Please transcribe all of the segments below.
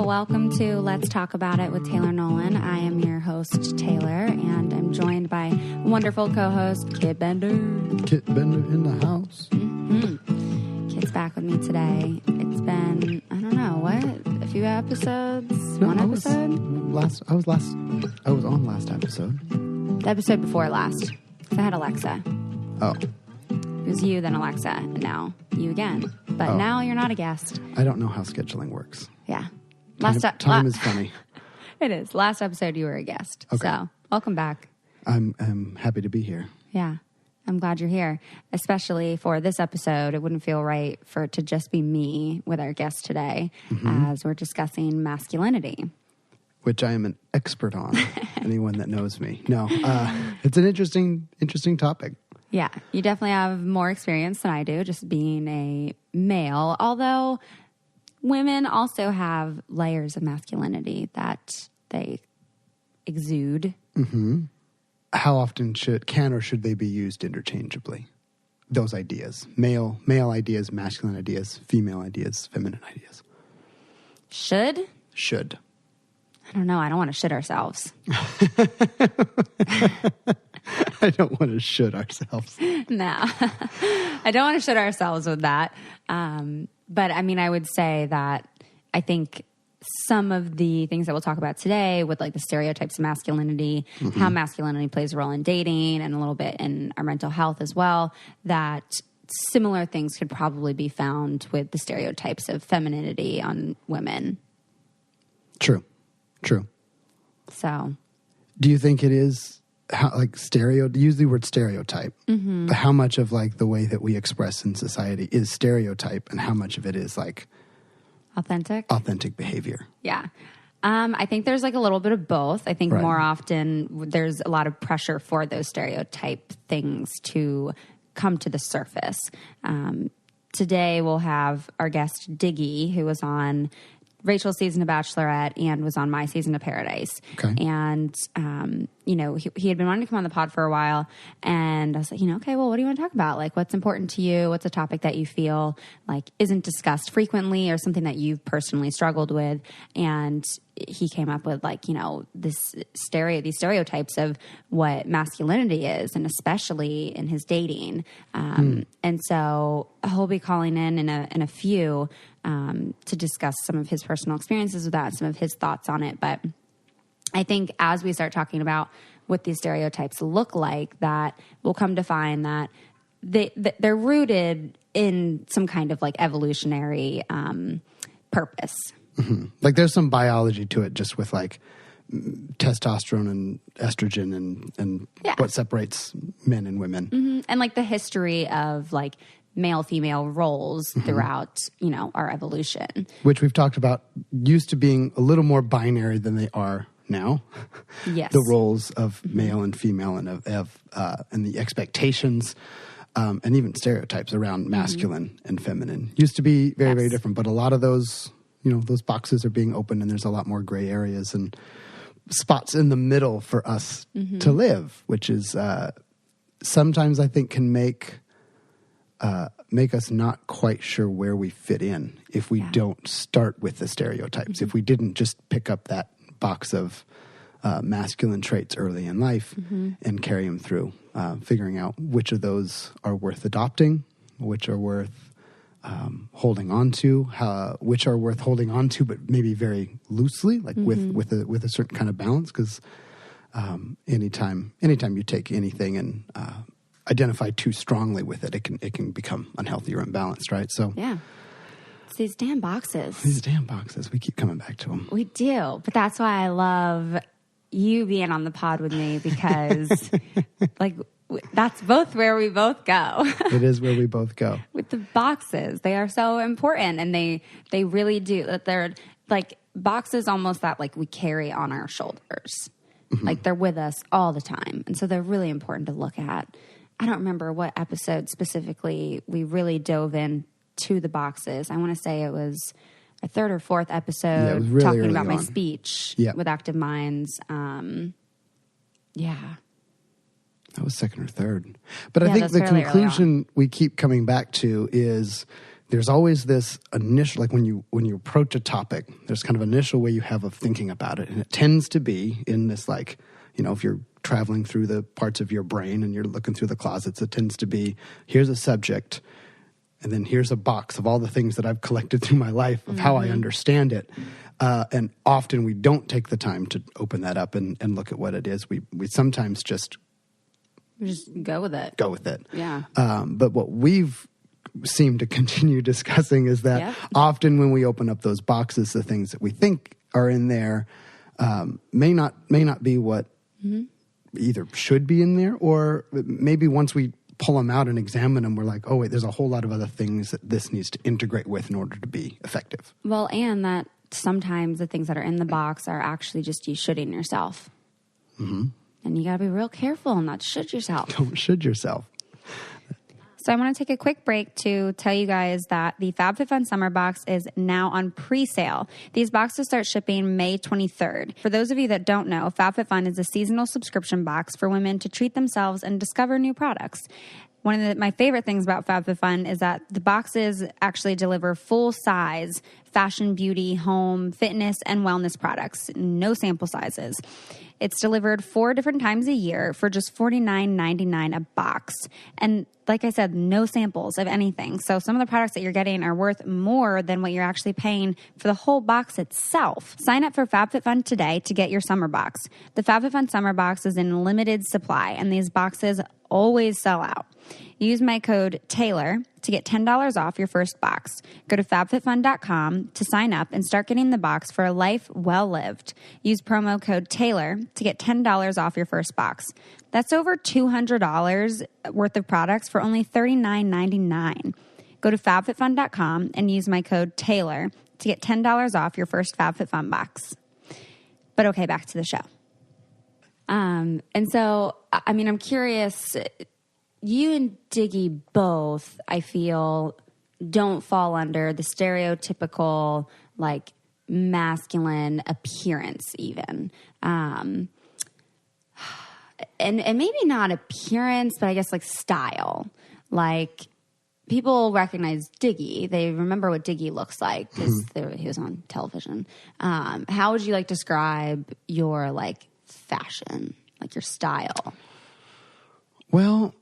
welcome to Let's Talk About It with Taylor Nolan. I am your host, Taylor, and I'm joined by wonderful co-host, Kitt Bender. Kitt Bender in the house. Mm-hmm. Kitt's back with me today. It's been, I don't know, what? A few episodes? No, One I episode? I was on last episode. The episode before last. I had Alexa. Oh. It was you, then Alexa, and now you again. But now you're not a guest. I don't know how scheduling works. Yeah. Time is funny. It is. Last episode, you were a guest. Okay. So, welcome back. I'm happy to be here. Yeah. I'm glad you're here. Especially for this episode, it wouldn't feel right for it to just be me with our guest today as we're discussing masculinity. Which I am an expert on, anyone that knows me. No, it's an interesting topic. Yeah, you definitely have more experience than I do, just being a male. Although women also have layers of masculinity that they exude. Mm-hmm. How often should they be used interchangeably? Those ideas. Male ideas, masculine ideas, female ideas, feminine ideas. Should. I don't know. I don't want to shit ourselves. I don't want to shit ourselves. No, I don't want to shit ourselves with that. But I mean, I would say that I think some of the things that we'll talk about today with like the stereotypes of masculinity, how masculinity plays a role in dating and a little bit in our mental health as well, that similar things could probably be found with the stereotypes of femininity on women. True. So, do you think it is use the word stereotype, but how much of like the way that we express in society is stereotype and how much of it is like authentic behavior? Yeah. I think there's like a little bit of both. I think more often there's a lot of pressure for those stereotype things to come to the surface. Today we'll have our guest Diggy, who was on Rachel's season of Bachelorette and was on my season of Paradise. Okay. And, he had been wanting to come on the pod for a while. And I was like, okay, well, what do you want to talk about? Like, what's important to you? What's a topic that you feel like isn't discussed frequently or something that you've personally struggled with? And he came up with like, these stereotypes of what masculinity is, and especially in his dating. And so he'll be calling in a few to discuss some of his personal experiences with that, some of his thoughts on it. But I think as we start talking about what these stereotypes look like, that we'll come to find that they're rooted in some kind of like evolutionary purpose. Mm-hmm. Like there's some biology to it, just with like testosterone and estrogen and what separates men and women. Mm-hmm. And like the history of like male-female roles throughout, our evolution. Which we've talked about used to being a little more binary than they are now. Yes. The roles of male and female and and the expectations and even stereotypes around masculine and feminine used to be very, very different. But a lot of those, those boxes are being opened and there's a lot more gray areas and spots in the middle for us to live, which is sometimes I think can make us not quite sure where we fit in if we don't start with the stereotypes. If we didn't just pick up that box of masculine traits early in life and carry them through, figuring out which of those are worth adopting, which are worth holding on to, which are worth holding on to, but maybe very loosely, like with a certain kind of balance. Because anytime you take anything and identify too strongly with it, it can become unhealthy or imbalanced, right? So it's these damn boxes. We keep coming back to them. We do, but that's why I love you being on the pod with me, because like that's both where we both go. It is where we both go. With the boxes, they are so important, and they really do. They're like boxes almost that like we carry on our shoulders. Like they're with us all the time, and so they're really important to look at. I don't remember what episode specifically we really dove into the boxes. I want to say it was a third or fourth episode really talking about my speech with Active Minds. That was second or third. But I think the conclusion we keep coming back to is there's always this initial, like when you approach a topic, there's kind of initial way you have of thinking about it. And it tends to be in this, like, if you're traveling through the parts of your brain and you're looking through the closets, it tends to be, here's a subject, and then here's a box of all the things that I've collected through my life of how I understand it. And often we don't take the time to open that up and look at what it is. We sometimes just go with it. Yeah. But what we've seemed to continue discussing is that often when we open up those boxes, the things that we think are in there may not be what either should be in there, or maybe once we pull them out and examine them, we're like, oh wait, there's a whole lot of other things that this needs to integrate with in order to be effective. Well, and that sometimes the things that are in the box are actually just you shitting yourself. Mm-hmm. And you got to be real careful and not should yourself. Don't should yourself. So I want to take a quick break to tell you guys that the FabFitFun Summer Box is now on pre-sale. These boxes start shipping May 23rd. For those of you that don't know, FabFitFun is a seasonal subscription box for women to treat themselves and discover new products. One of my favorite things about FabFitFun is that the boxes actually deliver full-size fashion, beauty, home, fitness, and wellness products. No sample sizes. It's delivered 4 different times a year for just $49.99 a box. And like I said, no samples of anything. So some of the products that you're getting are worth more than what you're actually paying for the whole box itself. Sign up for FabFitFun today to get your summer box. The FabFitFun Summer Box is in limited supply, and these boxes always sell out. Use my code TAYLOR to get $10 off your first box. Go to fabfitfun.com to sign up and start getting the box for a life well lived. Use promo code TAYLOR to get $10 off your first box. That's over $200 worth of products for only $39.99. Go to fabfitfun.com and use my code TAYLOR to get $10 off your first FabFitFun box. But okay, back to the show. And so, I mean, I'm curious, you and Diggy both, I feel, don't fall under the stereotypical, like, masculine appearance even. And maybe not appearance, but I guess, like, style. Like, people recognize Diggy. They remember what Diggy looks like because he was on television. How would you, like, describe your, like, fashion, like your style? Well,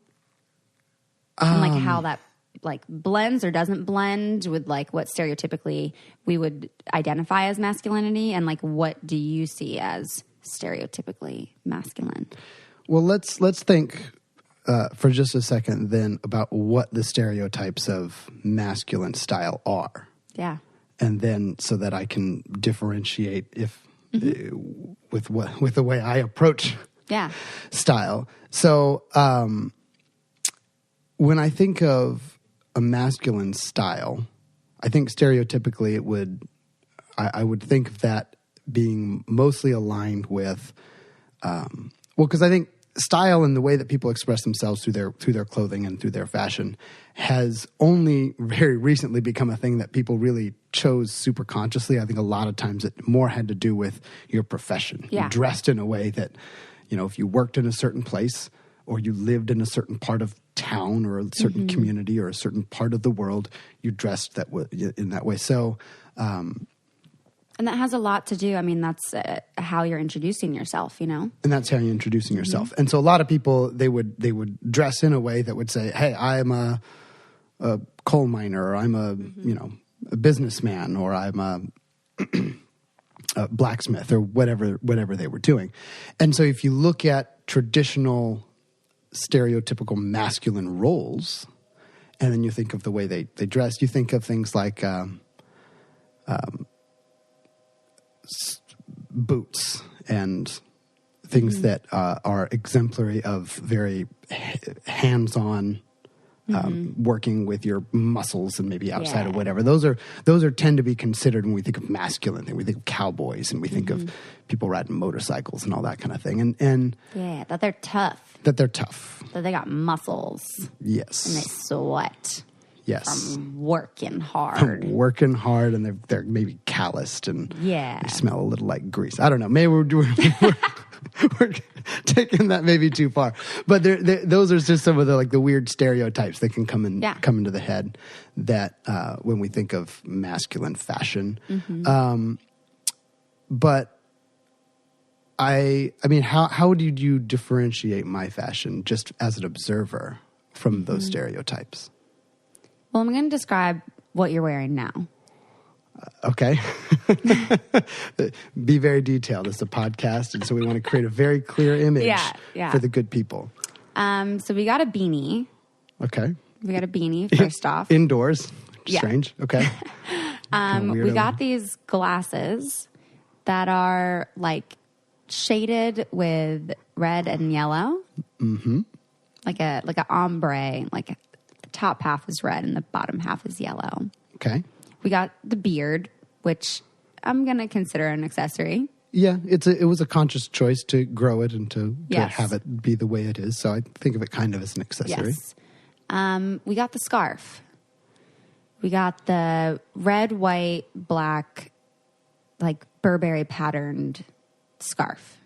and like how that like blends or doesn't blend with like what stereotypically we would identify as masculinity, and like what do you see as stereotypically masculine? Well, let's think for just a second then about what the stereotypes of masculine style are. Yeah. And then so that I can differentiate with the way I approach style. So when I think of a masculine style, I think stereotypically I would think of that being mostly aligned with, because I think style and the way that people express themselves through their clothing and through their fashion has only very recently become a thing that people really chose super consciously. I think a lot of times it more had to do with your profession. Yeah. You dressed in a way that, if you worked in a certain place or you lived in a certain part of town or a certain community or a certain part of the world, you dressed in that way. So, and that has a lot to do. I mean, that's how you're introducing yourself, And that's how you're introducing yourself. And so a lot of people, they would dress in a way that would say, hey, I'm a coal miner, or I'm a businessman, or I'm a blacksmith, or whatever they were doing. And so if you look at traditional stereotypical masculine roles, and then you think of the way they dress, you think of things like boots and things that are exemplary of very hands-on working with your muscles and maybe outside or whatever. Those are tend to be considered when we think of masculine thing. We think of cowboys and we think of people riding motorcycles and all that kind of thing. And that they're tough. That they're tough. That they got muscles. Yes. And they sweat. Yes. From working hard. And they're maybe calloused and they smell a little like grease. I don't know. Maybe we're taking that maybe too far. But those are just some of the weird stereotypes that can come into the head that when we think of masculine fashion. But I mean, how did you differentiate my fashion just as an observer from those stereotypes? Well, I'm going to describe what you're wearing now. Okay. Be very detailed. It's a podcast, and so we want to create a very clear image for the good people. So we got a beanie. Okay. We got a beanie, first off. Indoors. Strange. Okay. We got these glasses that are like shaded with red and yellow. Mm-hmm. Like a ombre. Like the top half is red and the bottom half is yellow. Okay. We got the beard, which I'm going to consider an accessory. Yeah, it was a conscious choice to grow it and to have it be the way it is. So I think of it kind of as an accessory. Yes. We got the scarf. We got the red, white, black, like Burberry patterned scarf.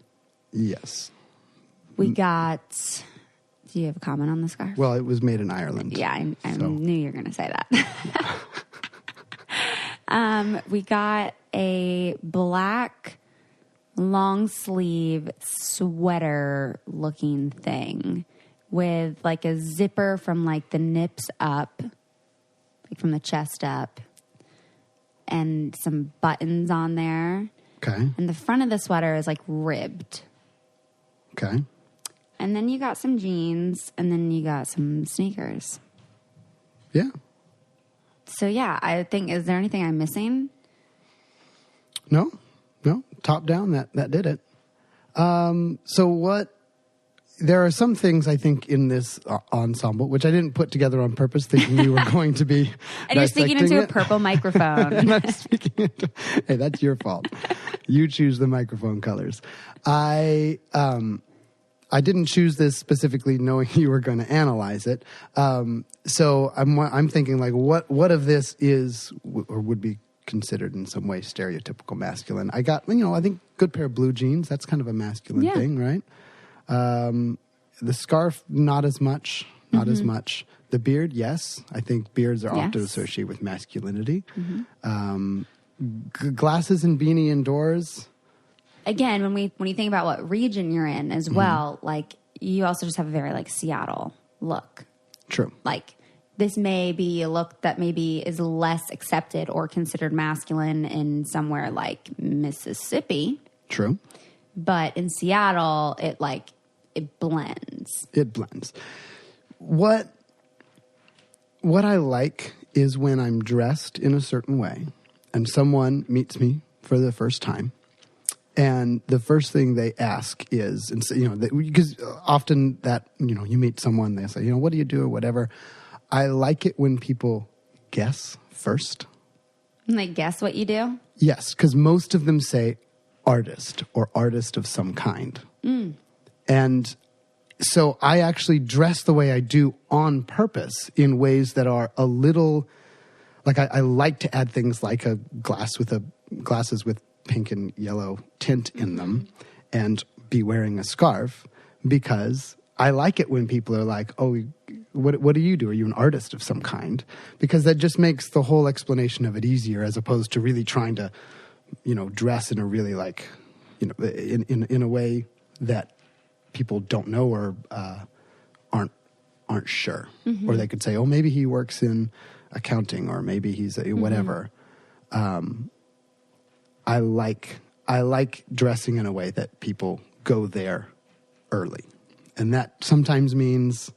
Yes. We got... Do you have a comment on the scarf? Well, it was made in Ireland. Yeah, I knew you were going to say that. We got a black long sleeve sweater looking thing with like a zipper from like the nips up, like from the chest up, and some buttons on there. Okay. And the front of the sweater is like ribbed. Okay. And then you got some jeans, and then you got some sneakers. Yeah. So yeah, I think, is there anything I'm missing? No. Top down, that did it. So there are some things I think in this ensemble, which I didn't put together on purpose, thinking you were going to be and you're speaking into a purple microphone. And I'm speaking hey, that's your fault. You choose the microphone colors. I didn't choose this specifically knowing you were going to analyze it. So I'm thinking like, what of this is or would be considered in some way stereotypical masculine? I got, I think good pair of blue jeans. That's kind of a masculine thing, right? The scarf, not as much. Not as much. The beard, yes. I think beards are often associated with masculinity. Glasses and beanie indoors. Again, when you think about what region you're in as well, like you also just have a very like Seattle look. True. Like this may be a look that maybe is less accepted or considered masculine in somewhere like Mississippi. True. But in Seattle, it blends. It blends. What I like is when I'm dressed in a certain way and someone meets me for the first time. And the first thing they ask is, because often that, you meet someone, they say, what do you do or whatever. I like it when people guess first. And they guess what you do? Yes, because most of them say artist or artist of some kind. And so I actually dress the way I do on purpose in ways that are a little, like I like to add things like a glasses with pink and yellow tint in them and be wearing a scarf, because I like it when people are like, oh, what do you do? Are you an artist of some kind? Because that just makes the whole explanation of it easier, as opposed to really trying to, dress in a really like, in a way that people don't know or aren't sure. Or they could say, oh, maybe he works in accounting, or maybe he's a whatever. I like dressing in a way that people go there early. And that sometimes means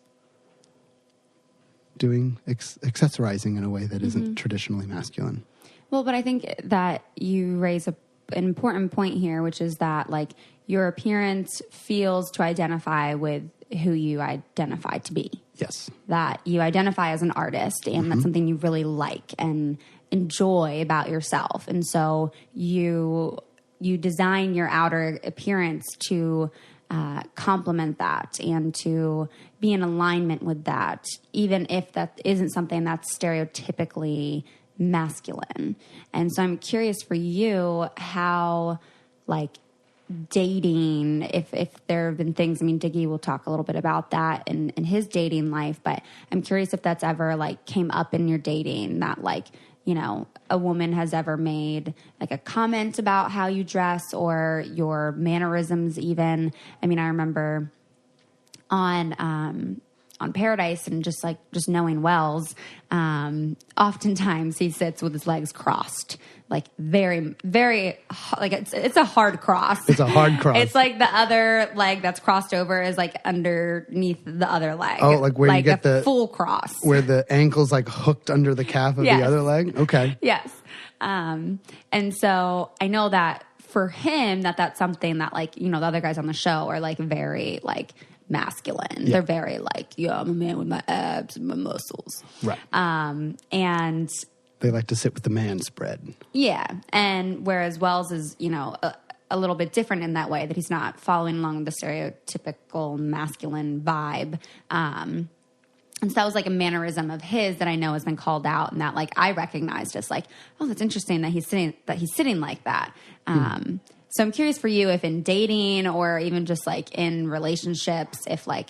doing accessorizing in a way that isn't traditionally masculine. Well, but I think that you raise an important point here, which is that like your appearance feels to identify with who you identify to be. Yes. That you identify as an artist, and that's something you really like and enjoy about yourself. And so you design your outer appearance to complement that and to be in alignment with that, even if that isn't something that's stereotypically masculine. And so I'm curious for you how, like, dating, if there have been things, I mean, Diggy will talk a little bit about that in his dating life, but I'm curious if that's ever like came up in your dating, that like, you know, a woman has ever made like a comment about how you dress or your mannerisms even. I mean, I remember on Paradise and just knowing Wells, oftentimes he sits with his legs crossed, like very, very, like it's a hard cross. It's a hard cross. It's like the other leg that's crossed over is like underneath the other leg. Oh, like where like you get the full cross, where the ankle's like hooked under the calf of yes. the other leg. Okay. Yes. And so I know that for him, that's something that like, you know, the other guys on the show are like very like masculine. Yeah. They're very like, yeah, I'm a man with my abs and my muscles. Right. And they like to sit with the man spread. Yeah. And whereas Wells is, you know, a little bit different in that way, that he's not following along the stereotypical masculine vibe. And so that was like a mannerism of his that I know has been called out, and that like I recognized as like, oh, that's interesting that he's sitting like that. So I'm curious for you if in dating or even just like in relationships, if like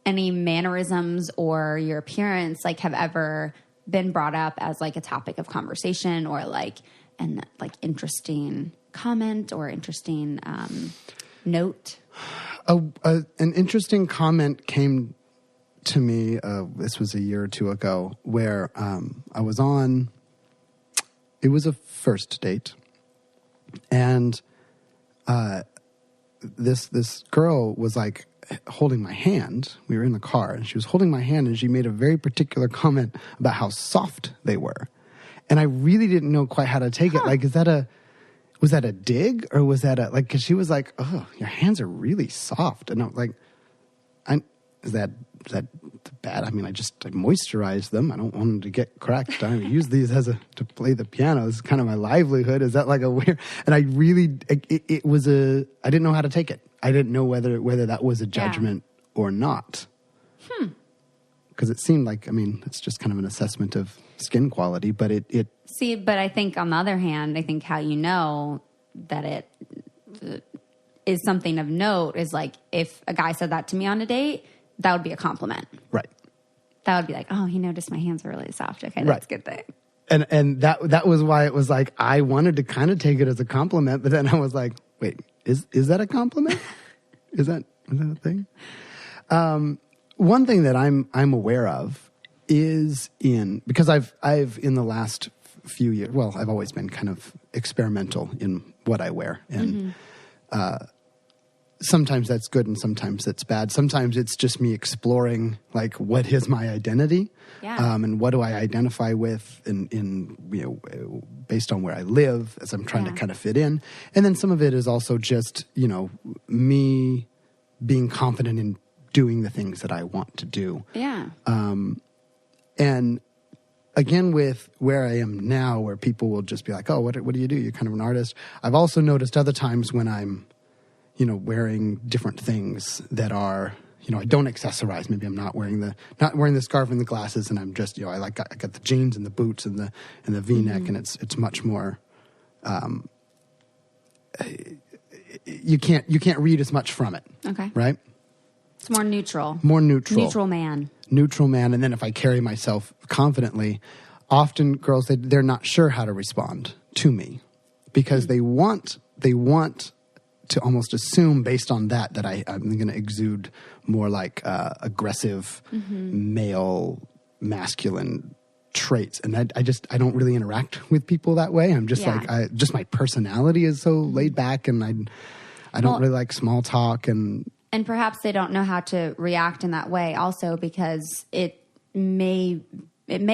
any mannerisms or your appearance like have ever been brought up as like a topic of conversation or like an like interesting comment or interesting note. An interesting comment came to me. This was a year or two ago, where I was on. It was a first date, and this girl was like holding my hand. We were in the car, and she was holding my hand, and she made a very particular comment about how soft they were, and I really didn't know quite how to take it. Like, was that a dig, or was that like? Because she was like, "Oh, your hands are really soft," and I'm like, "Is that bad? I mean, I moisturized them. I don't want them to get cracked. I use these to play the piano. This is kind of my livelihood. Is that like a weird?" And I really, it was I didn't know how to take it. I didn't know whether that was a judgment or not. Because it seemed like, I mean, it's just kind of an assessment of skin quality, but it. See, but I think on the other hand, I think how you know that it is something of note is like if a guy said that to me on a date, that would be a compliment. Right. That would be like, oh, he noticed my hands were really soft. Okay, that's a good thing. And that was why it was like, I wanted to kind of take it as a compliment, but then I was like, wait, is that a compliment? is that a thing? One thing that I'm aware of is because I've in the last few years, well, I've always been kind of experimental in what I wear, and sometimes that's good and sometimes that's bad. Sometimes it's just me exploring, like, what is my identity? Yeah. And what do I identify with in you know, based on where I live as I'm trying to kind of fit in. And then some of it is also just, you know, me being confident in doing the things that I want to do. Yeah. And again, with where I am now, where people will just be like, oh, what do you do? You're kind of an artist. I've also noticed other times when I'm, you know, wearing different things that are, you know, I don't accessorize. Maybe I'm not wearing the scarf and the glasses, and I'm just, you know, I got the jeans and the boots and the V-neck, and it's much more. You can't read as much from it. Okay. Right. It's more neutral. More neutral. Neutral man. Neutral man, and then if I carry myself confidently, often girls they're not sure how to respond to me because they want to almost assume based on that I'm going to exude more like aggressive male masculine traits, and I don't really interact with people that way. I'm just like just my personality is so laid back, and I don't really like small talk, and perhaps they don't know how to react in that way also because it may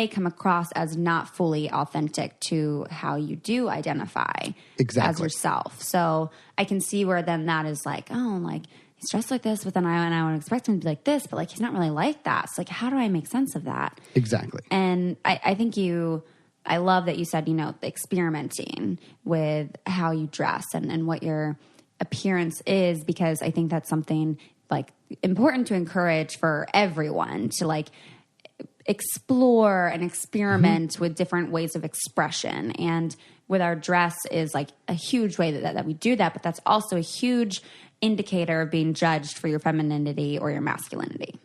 come across as not fully authentic to how you do identify as yourself. So I can see where then that is like, oh, like he's dressed like this, but then I would expect him to be like this, but like he's not really like that. So like, how do I make sense of that? Exactly. And I think I love that you said, you know, experimenting with how you dress and what your appearance is, because I think that's something like important to encourage for everyone to like explore and experiment with different ways of expression. And with our dress is like a huge way that we do that, but that's also a huge indicator of being judged for your femininity or your masculinity.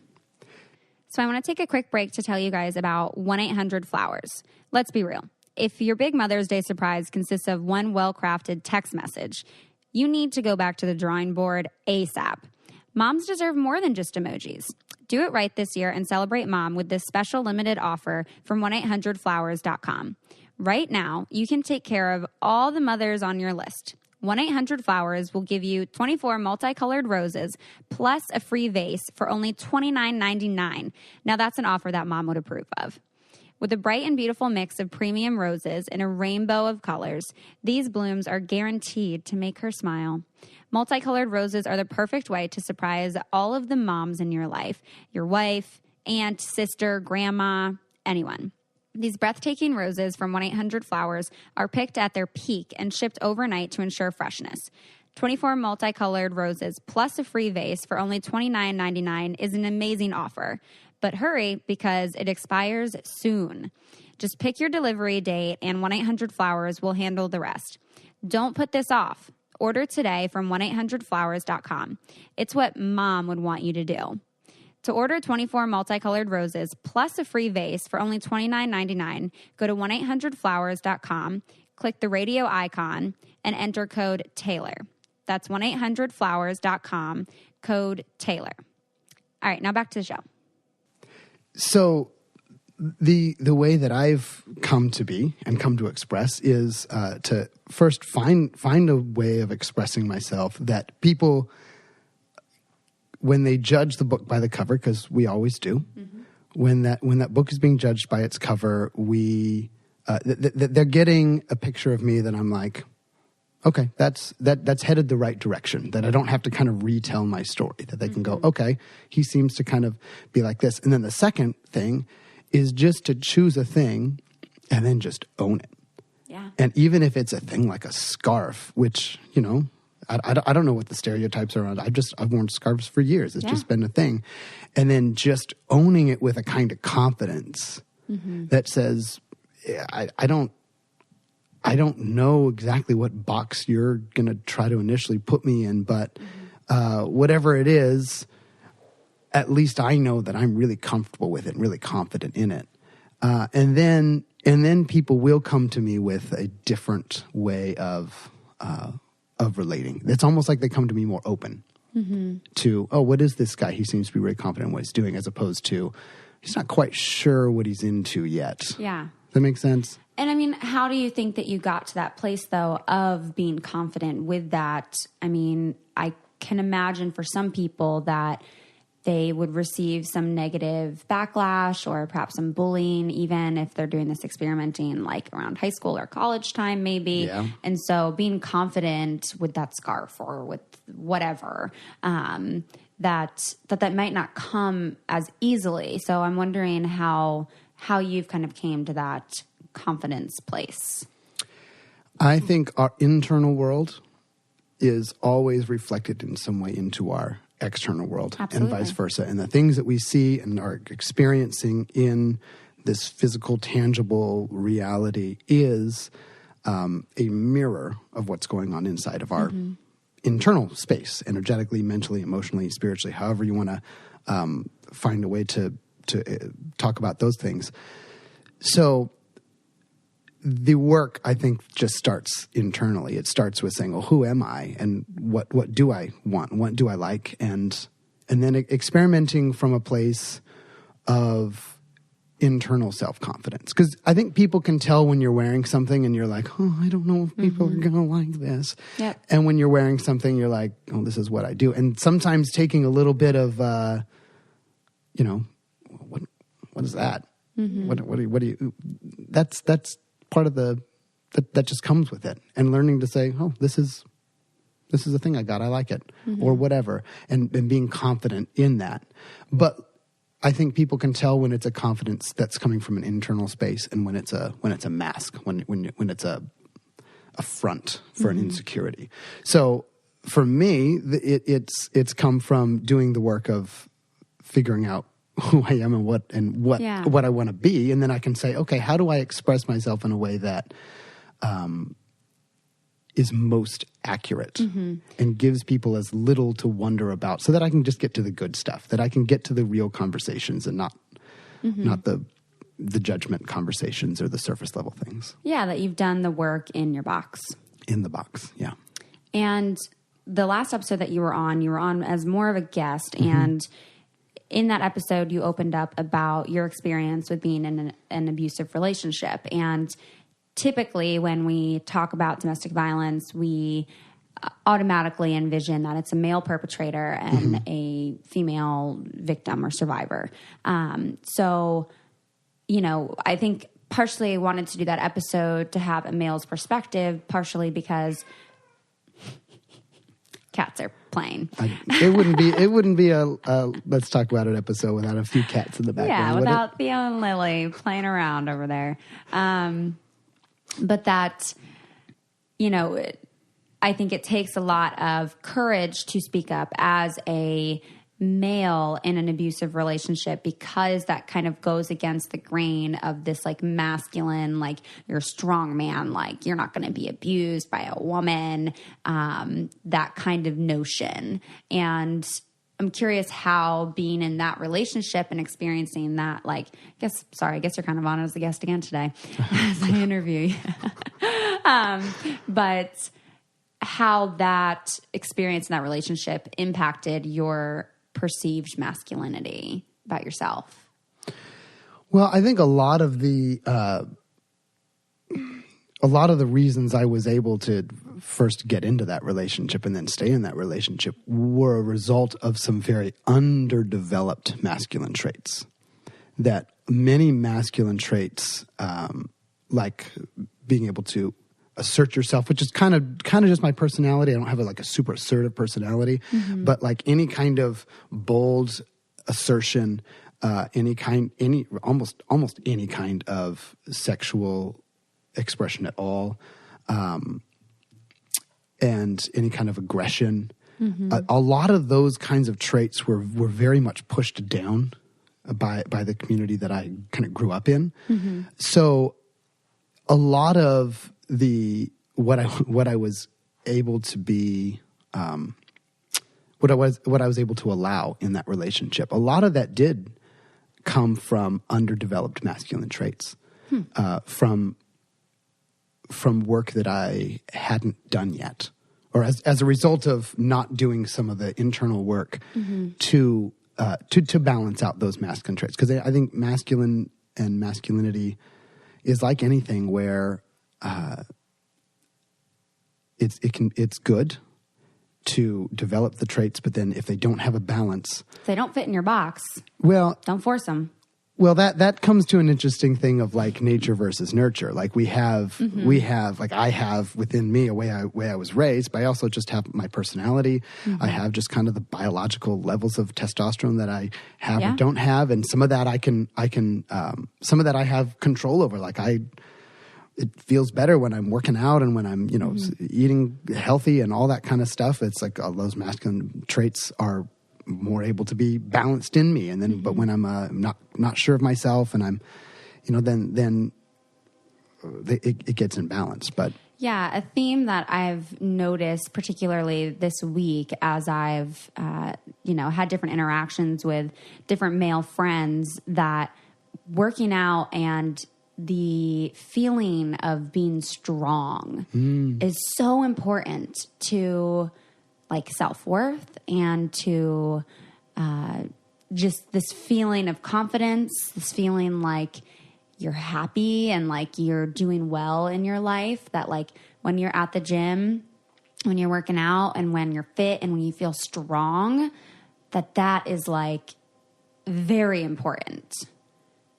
So I want to take a quick break to tell you guys about 1-800-Flowers. Let's be real. If your big Mother's Day surprise consists of one well-crafted text message, you need to go back to the drawing board ASAP. Moms deserve more than just emojis. Do it right this year and celebrate mom with this special limited offer from 1-800-Flowers.com. Right now, you can take care of all the mothers on your list. 1-800-Flowers will give you 24 multicolored roses plus a free vase for only $29.99. Now that's an offer that mom would approve of. With a bright and beautiful mix of premium roses in a rainbow of colors, these blooms are guaranteed to make her smile. Multicolored roses are the perfect way to surprise all of the moms in your life, your wife, aunt, sister, grandma, anyone. These breathtaking roses from 1-800-Flowers are picked at their peak and shipped overnight to ensure freshness. 24 multicolored roses plus a free vase for only $29.99 is an amazing offer. But hurry, because it expires soon. Just pick your delivery date and 1-800-Flowers will handle the rest. Don't put this off. Order today from 1-800-Flowers.com. It's what mom would want you to do. To order 24 multicolored roses plus a free vase for only $29.99, go to 1-800-Flowers.com, click the radio icon, and enter code Taylor. That's 1-800-Flowers.com, code Taylor. All right, now back to the show. So the way that I've come to be and come to express is to first find a way of expressing myself that people, when they judge the book by the cover, because we always do, when that book is being judged by its cover, they're getting a picture of me that I'm like, okay, that's headed the right direction, that I don't have to kind of retell my story, that they can go, okay, he seems to kind of be like this. And then the second thing is just to choose a thing and then just own it. Yeah. And even if it's a thing like a scarf, which, you know, I don't know what the stereotypes are around. I've worn scarves for years. It's just been a thing. And then just owning it with a kind of confidence that says, I don't know exactly what box you're going to try to initially put me in, but whatever it is, at least I know that I'm really comfortable with it and really confident in it. And then people will come to me with a different way of relating. It's almost like they come to me more open to, oh, what is this guy? He seems to be really confident in what he's doing, as opposed to, he's not quite sure what he's into yet. Yeah. Does that make sense? And I mean, how do you think that you got to that place, though, of being confident with that? I mean, I can imagine for some people that they would receive some negative backlash or perhaps some bullying, even if they're doing this experimenting like around high school or college time, maybe. Yeah. And so being confident with that scarf or with whatever, that might not come as easily. So I'm wondering how you've kind of came to that confidence place. I think our internal world is always reflected in some way into our external world. Absolutely. And vice versa. And the things that we see and are experiencing in this physical, tangible reality is a mirror of what's going on inside of our internal space, energetically, mentally, emotionally, spiritually, however you want to find a way to talk about those things. So the work, I think, just starts internally. It starts with saying, "Oh, who am I, and what do I want? What do I like?" And then experimenting from a place of internal self-confidence. Because I think people can tell when you're wearing something and you're like, "Oh, I don't know if people are going to like this." Yep. And when you're wearing something, you're like, "Oh, this is what I do." And sometimes taking a little bit of, what is that? What do you? That's part of that just comes with it, and learning to say, oh, this is a thing I got, I like it, or whatever, and being confident in that. But I think people can tell when it's a confidence that's coming from an internal space, and when it's a mask, when it's a front for an insecurity. So for me, it's come from doing the work of figuring out who I am and what Yeah. what I want to be, and then I can say, okay, how do I express myself in a way that is most accurate and gives people as little to wonder about, so that I can just get to the good stuff, that I can get to the real conversations and not the judgment conversations or the surface level things. Yeah, that you've done the work in your box. In the box, yeah. And the last episode that you were on as more of a guest. And in that episode, you opened up about your experience with being in an abusive relationship. And typically when we talk about domestic violence, we automatically envision that it's a male perpetrator and a female victim or survivor. So, you know, I think partially I wanted to do that episode to have a male's perspective, partially because cats are playing. It wouldn't be a let's talk about it episode without a few cats in the background. Yeah, without Theo and Lily playing around over there. But that, you know, I think it takes a lot of courage to speak up as a male in an abusive relationship, because that kind of goes against the grain of this like masculine, like you're a strong man, like you're not going to be abused by a woman, that kind of notion. And I'm curious how being in that relationship and experiencing that, like, I guess you're kind of on as a guest again today as I interview you. But how that experience in that relationship impacted your perceived masculinity about yourself. Well, I think a lot of the reasons I was able to first get into that relationship and then stay in that relationship were a result of some very underdeveloped masculine traits. That many masculine traits, like being able to assert yourself, which is kind of just my personality. I don't have a super assertive personality, but like any kind of bold assertion, almost any kind of sexual expression at all, and any kind of aggression. A lot of those kinds of traits were very much pushed down by the community that I kind of grew up in. So a lot of what I was able to be, what I was able to allow in that relationship, a lot of that did come from underdeveloped masculine traits, from work that I hadn't done yet, or as a result of not doing some of the internal work to balance out those masculine traits. Because I think masculine and masculinity is like anything where it's good to develop the traits, but then if they don't have a balance, If they don't fit in your box, well, don't force them. Well, that comes to an interesting thing of like nature versus nurture. Like we have, like I have within me a way I was raised, but I also just have my personality. I have just kind of the biological levels of testosterone that I have or don't have, and some of that I can some of that I have control over. Like it feels better when I'm working out and when I'm eating healthy and all that kind of stuff. It's like all those masculine traits are more able to be balanced in me, and then but when I'm not sure of myself and I'm then it gets in balance. But yeah, a theme that I've noticed particularly this week as I've had different interactions with different male friends, that working out and the feeling of being strong is so important to like self-worth and to just this feeling of confidence, this feeling like you're happy and like you're doing well in your life, that like when you're at the gym, when you're working out and when you're fit and when you feel strong, that is like very important.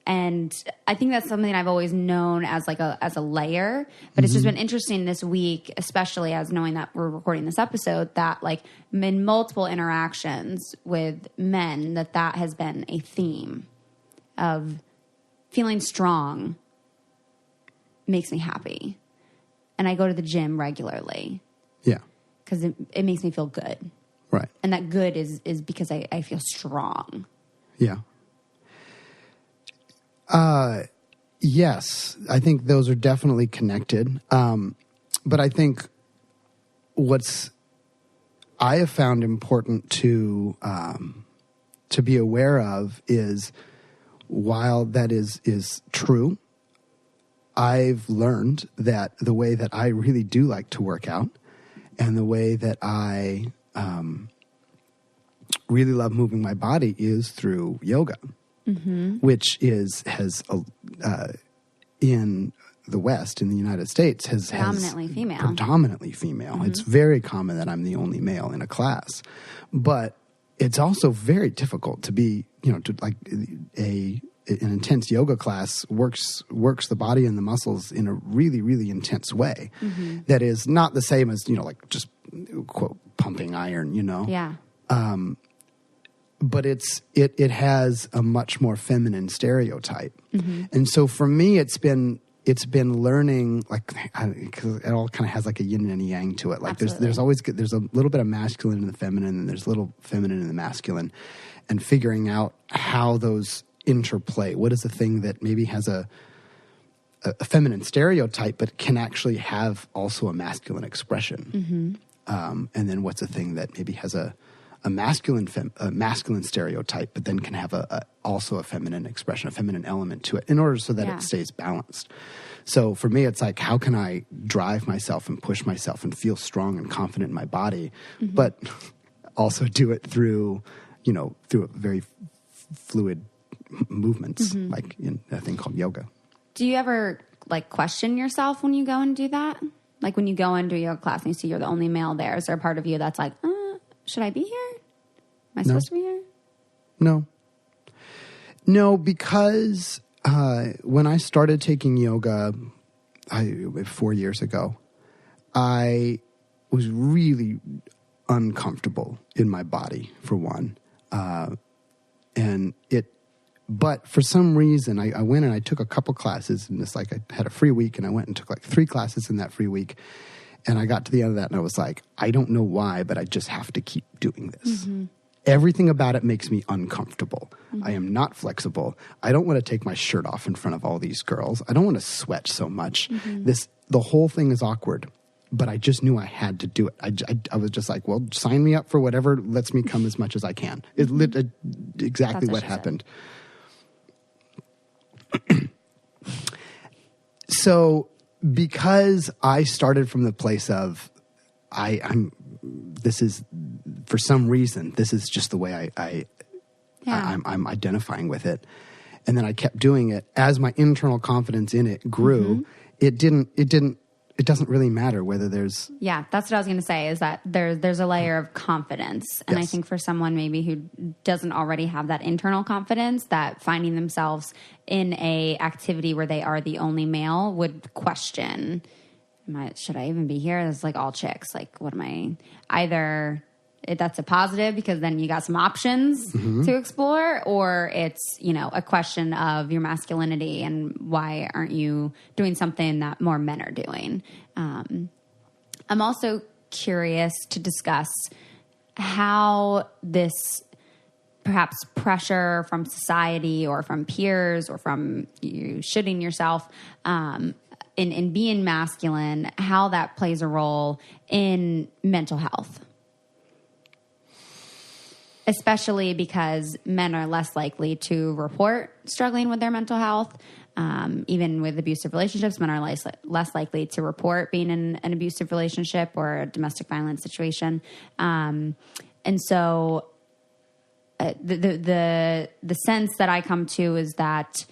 And I think that's something I've always known as like as a layer, but it's just been interesting this week, especially as knowing that we're recording this episode, that like in multiple interactions with men, that has been a theme of feeling strong makes me happy. And I go to the gym regularly. Yeah. Because it makes me feel good. Right. And that good is because I feel strong. Yeah. Yes, I think those are definitely connected. But I think I have found important to be aware of is, while that is true, I've learned that the way that I really do like to work out and the way that I really love moving my body is through yoga, which has in the West, in the United States, has Predominantly female. It's very common that I'm the only male in a class, but it's also very difficult to be, to like an intense yoga class works the body and the muscles in a really, really intense way. That is not the same as, like just quote pumping iron, Yeah. But it has a much more feminine stereotype. And so for me, it's been learning, like, because it all kind of has like a yin and a yang to it. Like there's a little bit of masculine in the feminine, and there's a little feminine in the masculine, and figuring out how those interplay. What is the thing that maybe has a feminine stereotype, but can actually have also a masculine expression? And then what's the thing that maybe has a masculine stereotype, but then can have also a feminine expression, a feminine element to it, in order so that it stays balanced. So for me, it's like, how can I drive myself and push myself and feel strong and confident in my body, but also do it through very fluid movements, like in a thing called yoga. Do you ever like question yourself when you go and do that? Like when you go into a yoga class and you see you're the only male there, is there a part of you that's like, should I be here? Am I supposed to be here? No, because when I started taking yoga 4 years ago, I was really uncomfortable in my body, for one. But for some reason, I went and I took a couple classes, and it's like I had a free week, and I went and took like 3 classes in that free week. And I got to the end of that, and I was like, I don't know why, but I just have to keep doing this. Everything about it makes me uncomfortable. I am not flexible. I don't want to take my shirt off in front of all these girls. I don't want to sweat so much. The whole thing is awkward, but I just knew I had to do it. I was just like, well, sign me up for whatever lets me come as much as I can. Exactly what happened. So because I started from the place of I'm for some reason, this is just the way I'm identifying with it. And then I kept doing it. As my internal confidence in it grew, it doesn't really matter whether there's... Yeah, that's what I was going to say, is that there's a layer of confidence. And I think for someone maybe who doesn't already have that internal confidence, that finding themselves in a activity where they are the only male would question, should I even be here? It's like all chicks. Like, what am I? Either that's a positive because then you got some options to explore, or it's, a question of your masculinity and why aren't you doing something that more men are doing. I'm also curious to discuss how this perhaps pressure from society or from peers or from you shitting yourself in being masculine, how that plays a role in mental health. Especially because men are less likely to report struggling with their mental health. Even with abusive relationships, men are less likely to report being in an abusive relationship or a domestic violence situation. And so the sense that I come to is that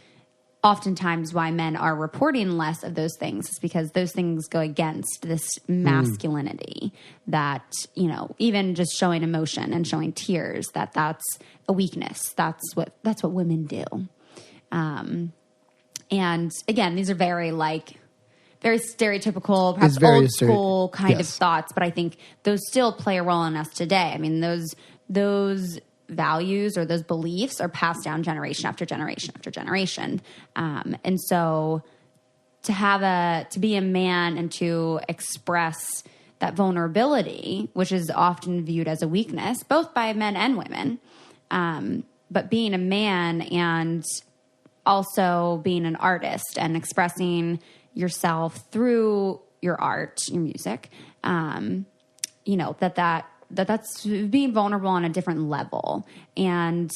oftentimes why men are reporting less of those things is because those things go against this masculinity that, even just showing emotion and showing tears, that's a weakness. That's what women do. And again, these are very stereotypical, perhaps old school kind of thoughts, but I think those still play a role in us today. I mean, those values or those beliefs are passed down generation after generation after generation. And so to be a man and to express that vulnerability, which is often viewed as a weakness, both by men and women, but being a man and also being an artist and expressing yourself through your art, your music, that's being vulnerable on a different level. And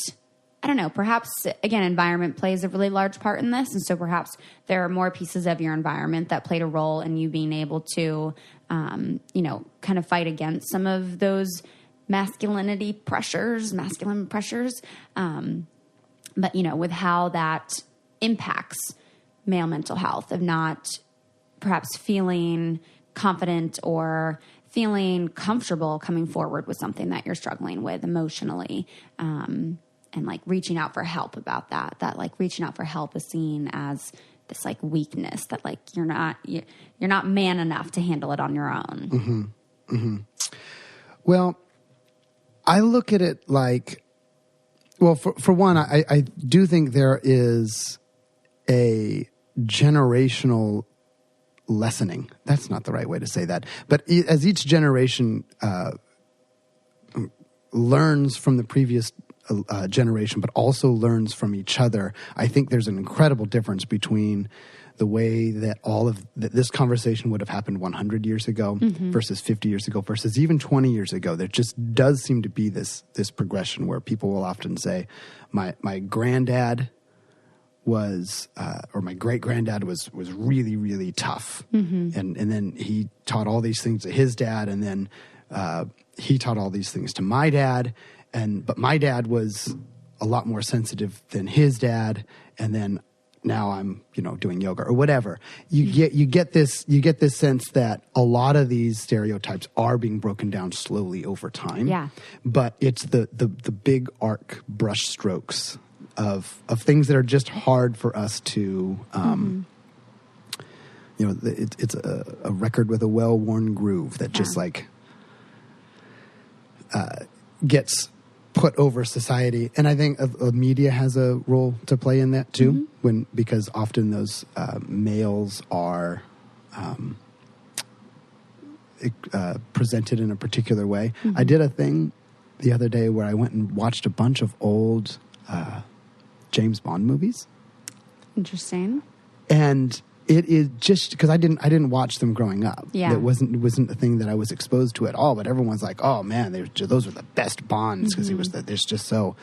I don't know, perhaps, again, environment plays a really large part in this. And so perhaps there are more pieces of your environment that played a role in you being able to, kind of fight against some of those masculine pressures. But, with how that impacts male mental health, of not perhaps feeling confident or feeling comfortable coming forward with something that you're struggling with emotionally, and like reaching out for help about that like reaching out for help is seen as this like weakness, that like you're not man enough to handle it on your own. Mm-hmm. Mm-hmm. Well, I look at it like, well, for one, I do think there is a generational lessening. That's not the right way to say that. But as each generation learns from the previous generation, but also learns from each other, I think there's an incredible difference between the way that this conversation would have happened 100 years ago versus 50 years ago versus even 20 years ago. There just does seem to be this progression where people will often say, my granddad was, or my great granddad was really, really tough. And then he taught all these things to his dad. And then, he taught all these things to my dad. But my dad was a lot more sensitive than his dad. And then now I'm, doing yoga or whatever. You get this sense that a lot of these stereotypes are being broken down slowly over time. Yeah. But it's the big arc brush strokes of things that are just hard for us to, it's a record with a well-worn groove that just gets put over society. And I think media has a role to play in that too, because often those males are presented in a particular way. I did a thing the other day where I went and watched a bunch of old James Bond movies. Interesting. And it is just because I didn't watch them growing up. Yeah, it wasn't a thing that I was exposed to at all. But everyone's like, "Oh man, those are the best Bonds," because there's just so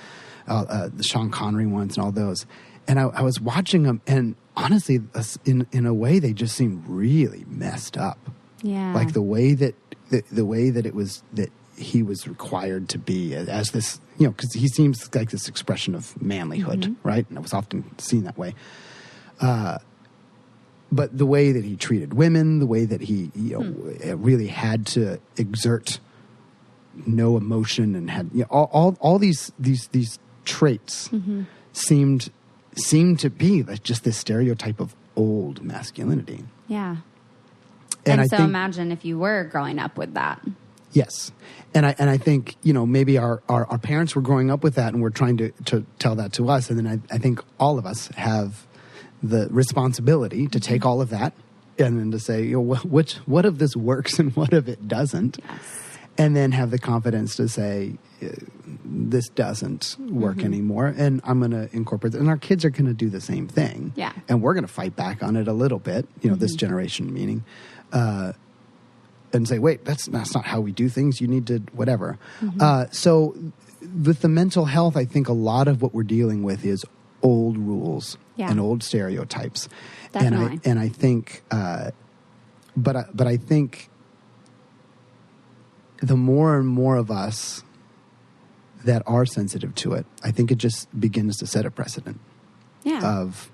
the Sean Connery ones and all those. And I was watching them, and honestly, in a way, they just seemed really messed up. Yeah, like the way that it was that he was required to be as this, because he seems like this expression of manlyhood, right? And it was often seen that way. But the way that he treated women, the way that he really had to exert no emotion and had all these traits seemed to be like just this stereotype of old masculinity. Yeah. And so imagine if you were growing up with that. Yes. And I think, maybe our parents were growing up with that and we're trying to tell that to us. And then I think all of us have the responsibility to take all of that and then to say, what of this works and what of it doesn't? Yes. And then have the confidence to say, this doesn't work anymore. And I'm going to incorporate it. And our kids are going to do the same thing. Yeah. And we're going to fight back on it a little bit, this generation meaning, and say, wait, that's not how we do things. You need to whatever. So with the mental health, I think a lot of what we're dealing with is old rules and old stereotypes. Definitely. And I think, but I think the more and more of us that are sensitive to it, I think it just begins to set a precedent of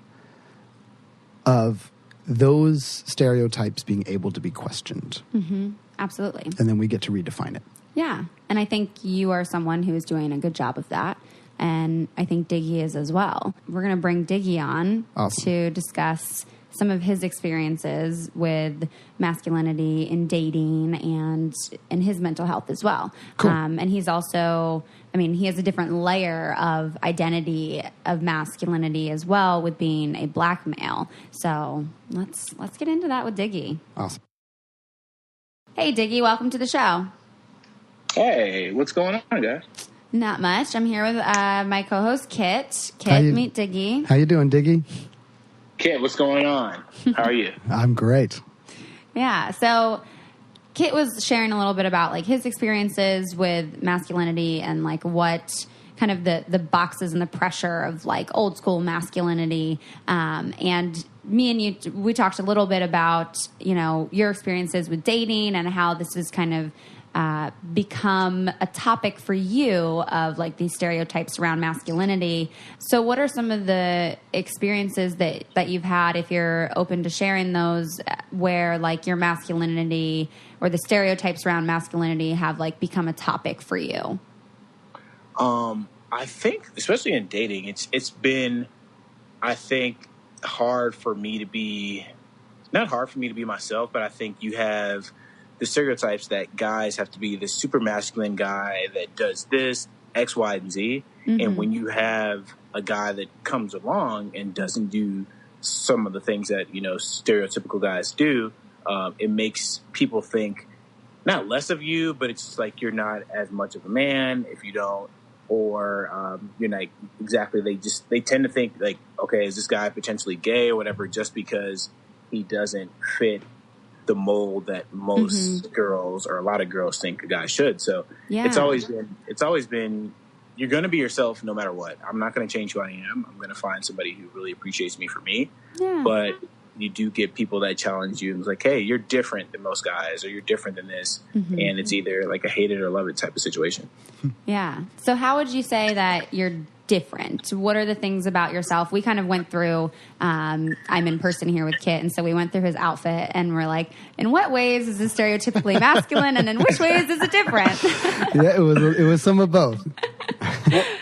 those stereotypes being able to be questioned. Absolutely. And then we get to redefine it. Yeah. And I think you are someone who is doing a good job of that. And I think Diggy is as well. We're going to bring Diggy on to discuss some of his experiences with masculinity in dating and his mental health as well. Cool. And he's also, he has a different layer of identity of masculinity as well with being a black male. So let's get into that with Diggy. Awesome. Hey, Diggy, welcome to the show. Hey, what's going on, guys? Not much. I'm here with my co-host, Kitt. Kitt, meet Diggy. How you doing, Diggy? Kitt, what's going on? How are you? I'm great. Yeah, so Kitt was sharing a little bit about like his experiences with masculinity and like what kind of the boxes and the pressure of like old school masculinity. And me and you, we talked a little bit about, you know, your experiences with dating and how this has kind of become a topic for you of like these stereotypes around masculinity. So what are some of the experiences that you've had, if you're open to sharing those, where like your masculinity or the stereotypes around masculinity have like become a topic for you? I think, especially in dating, it's been, I think, not hard for me to be myself, but I think you have the stereotypes that guys have to be the super masculine guy that does this, X, Y, and Z. Mm-hmm. And when you have a guy that comes along and doesn't do some of the things that, you know, stereotypical guys do, it makes people think not less of you, but it's just like you're not as much of a man if you don't, or you're not exactly, they tend to think like, okay, is this guy potentially gay or whatever, just because he doesn't fit the mold that most girls or a lot of girls think a guy should. So it's always been, you're going to be yourself no matter what. I'm not going to change who I am. I'm going to find somebody who really appreciates me for me. Yeah. But you do get people that challenge you and it's like, hey, you're different than most guys, or you're different than this. Mm-hmm. And it's either like a hate it or love it type of situation. Yeah. So how would you say that you're different? What are the things about yourself? We kind of went through, I'm in person here with Kitt, and so we went through his outfit and we're like, in what ways is this stereotypically masculine and in which ways is it different? Yeah, it was some of both.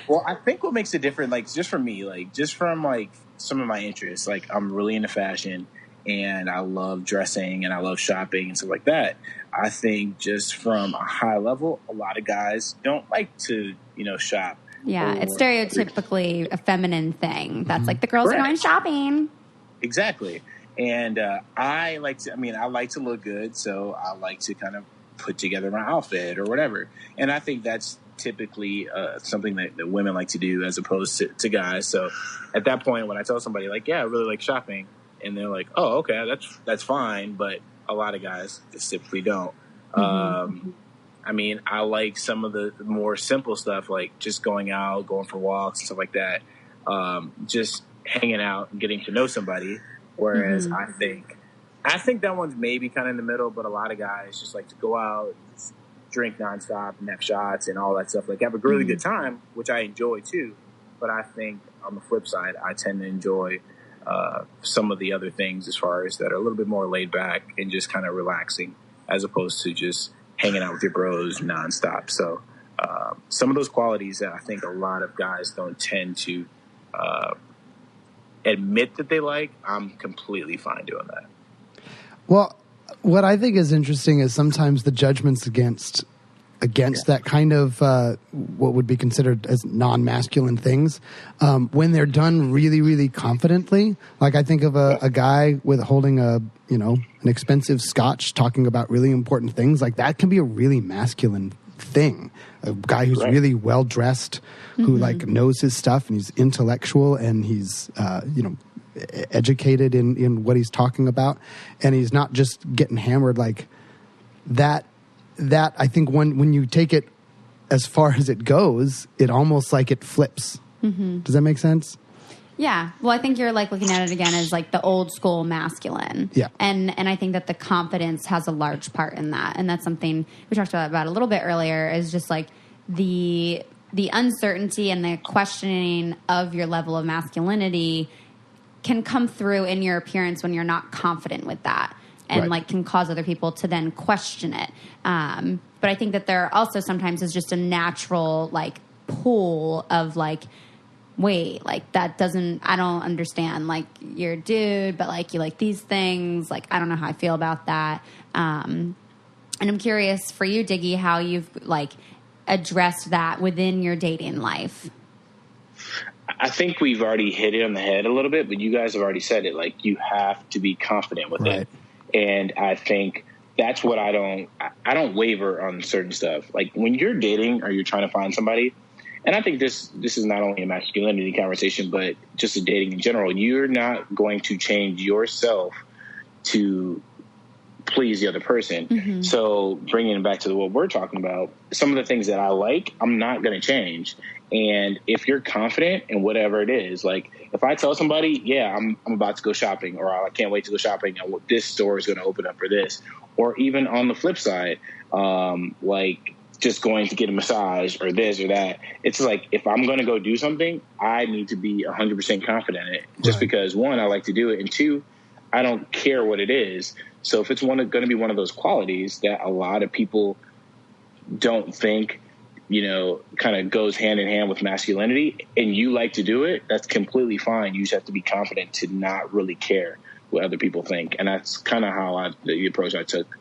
Well, I think what makes it different, like just for me, like just from like some of my interests, like I'm really into fashion and I love dressing and I love shopping and stuff like that. I think just from a high level, a lot of guys don't like to, you know, shop. Yeah, it's stereotypically a feminine thing. That's like the girls are going shopping. Exactly. And I like to look good, so I like to kind of put together my outfit or whatever. And I think that's typically something that women like to do as opposed to guys. So at that point, when I tell somebody like, yeah, I really like shopping, and they're like, oh, okay, that's fine, but a lot of guys just typically don't. Mm-hmm. I mean, I like some of the more simple stuff, like just going out, going for walks and stuff like that. Just hanging out and getting to know somebody. Whereas I think that one's maybe kind of in the middle, but a lot of guys just like to go out, just drink nonstop and have shots and all that stuff. Like have a really good time, which I enjoy too. But I think on the flip side, I tend to enjoy some of the other things as far as that are a little bit more laid back and just kind of relaxing, as opposed to just hanging out with your bros nonstop. So some of those qualities that I think a lot of guys don't tend to admit that they like, I'm completely fine doing that. Well, what I think is interesting is sometimes the judgments against that kind of what would be considered as non-masculine things, when they're done really, really confidently. Like I think of a guy with holding an expensive scotch talking about really important things. Like that can be a really masculine thing. A guy who's really well dressed, who like knows his stuff and he's intellectual and he's educated in what he's talking about, and he's not just getting hammered like that. That I think when you take it as far as it goes, it almost like it flips. Mm-hmm. Does that make sense? Yeah. Well, I think you're like looking at it again as like the old school masculine. Yeah. And I think that the confidence has a large part in that. And that's something we talked about a little bit earlier, is just like the uncertainty and the questioning of your level of masculinity can come through in your appearance when you're not confident with that. And like can cause other people to then question it. But I think that there also sometimes is just a natural like pull of like, wait, like that doesn't, I don't understand. Like you're a dude, but like you like these things. Like I don't know how I feel about that. And I'm curious for you, Diggy, how you've like addressed that within your dating life. I think we've already hit it on the head a little bit, but you guys have already said it. Like you have to be confident with it. And I think that's what I don't waver on certain stuff. Like when you're dating or you're trying to find somebody, and I think this is not only a masculinity conversation, but just a dating in general. You're not going to change yourself to please the other person. Mm-hmm. So bringing it back to what we're talking about, some of the things that I like, I'm not going to change. And if you're confident in whatever it is, like if I tell somebody, yeah, I'm about to go shopping, or I can't wait to go shopping, and this store is going to open up for this, or even on the flip side, like just going to get a massage or this or that. It's like, if I'm going to go do something, I need to be 100% confident in it, just because, one, I like to do it, and two, I don't care what it is. So if it's going to be one of those qualities that a lot of people don't think, kind of goes hand in hand with masculinity, and you like to do it, that's completely fine. You just have to be confident to not really care what other people think. And that's kind of how the approach I took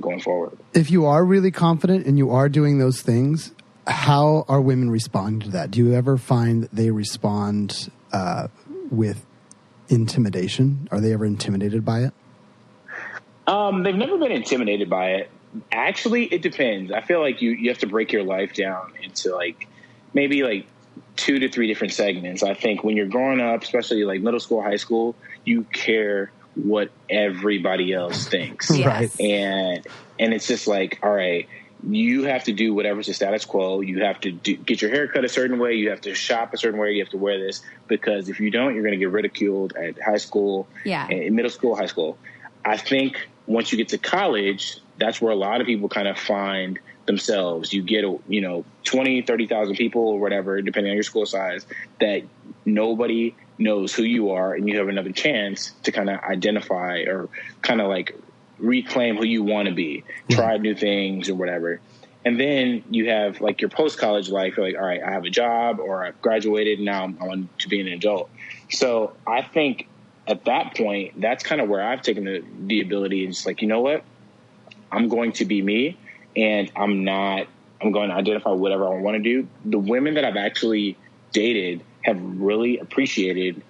going forward. If you are really confident and you are doing those things, how are women responding to that? Do you ever find that they respond with intimidation? Are they ever intimidated by it? They've never been intimidated by it. Actually, it depends. I feel like you have to break your life down into maybe 2 to 3 different segments. I think when you're growing up, especially like middle school, high school, you care what everybody else thinks. Right. And it's just like, all right, you have to do whatever's the status quo. You have to get your hair cut a certain way. You have to shop a certain way. You have to wear this, because if you don't, you're going to get ridiculed at high school, in middle school, high school. I think once you get to college, that's where a lot of people kind of find themselves. You get, 20, 30,000 people or whatever, depending on your school size, that nobody knows who you are, and you have another chance to kind of identify or kind of like reclaim who you want to be, try new things or whatever. And then you have like your post-college life. You're like, all right, I have a job, or I've graduated, and now I'm on to being an adult. So I think at that point, that's kind of where I've taken the ability, and just like, you know what, I'm going to be me, and I'm going to identify whatever I want to do. The women that I've actually dated have really appreciated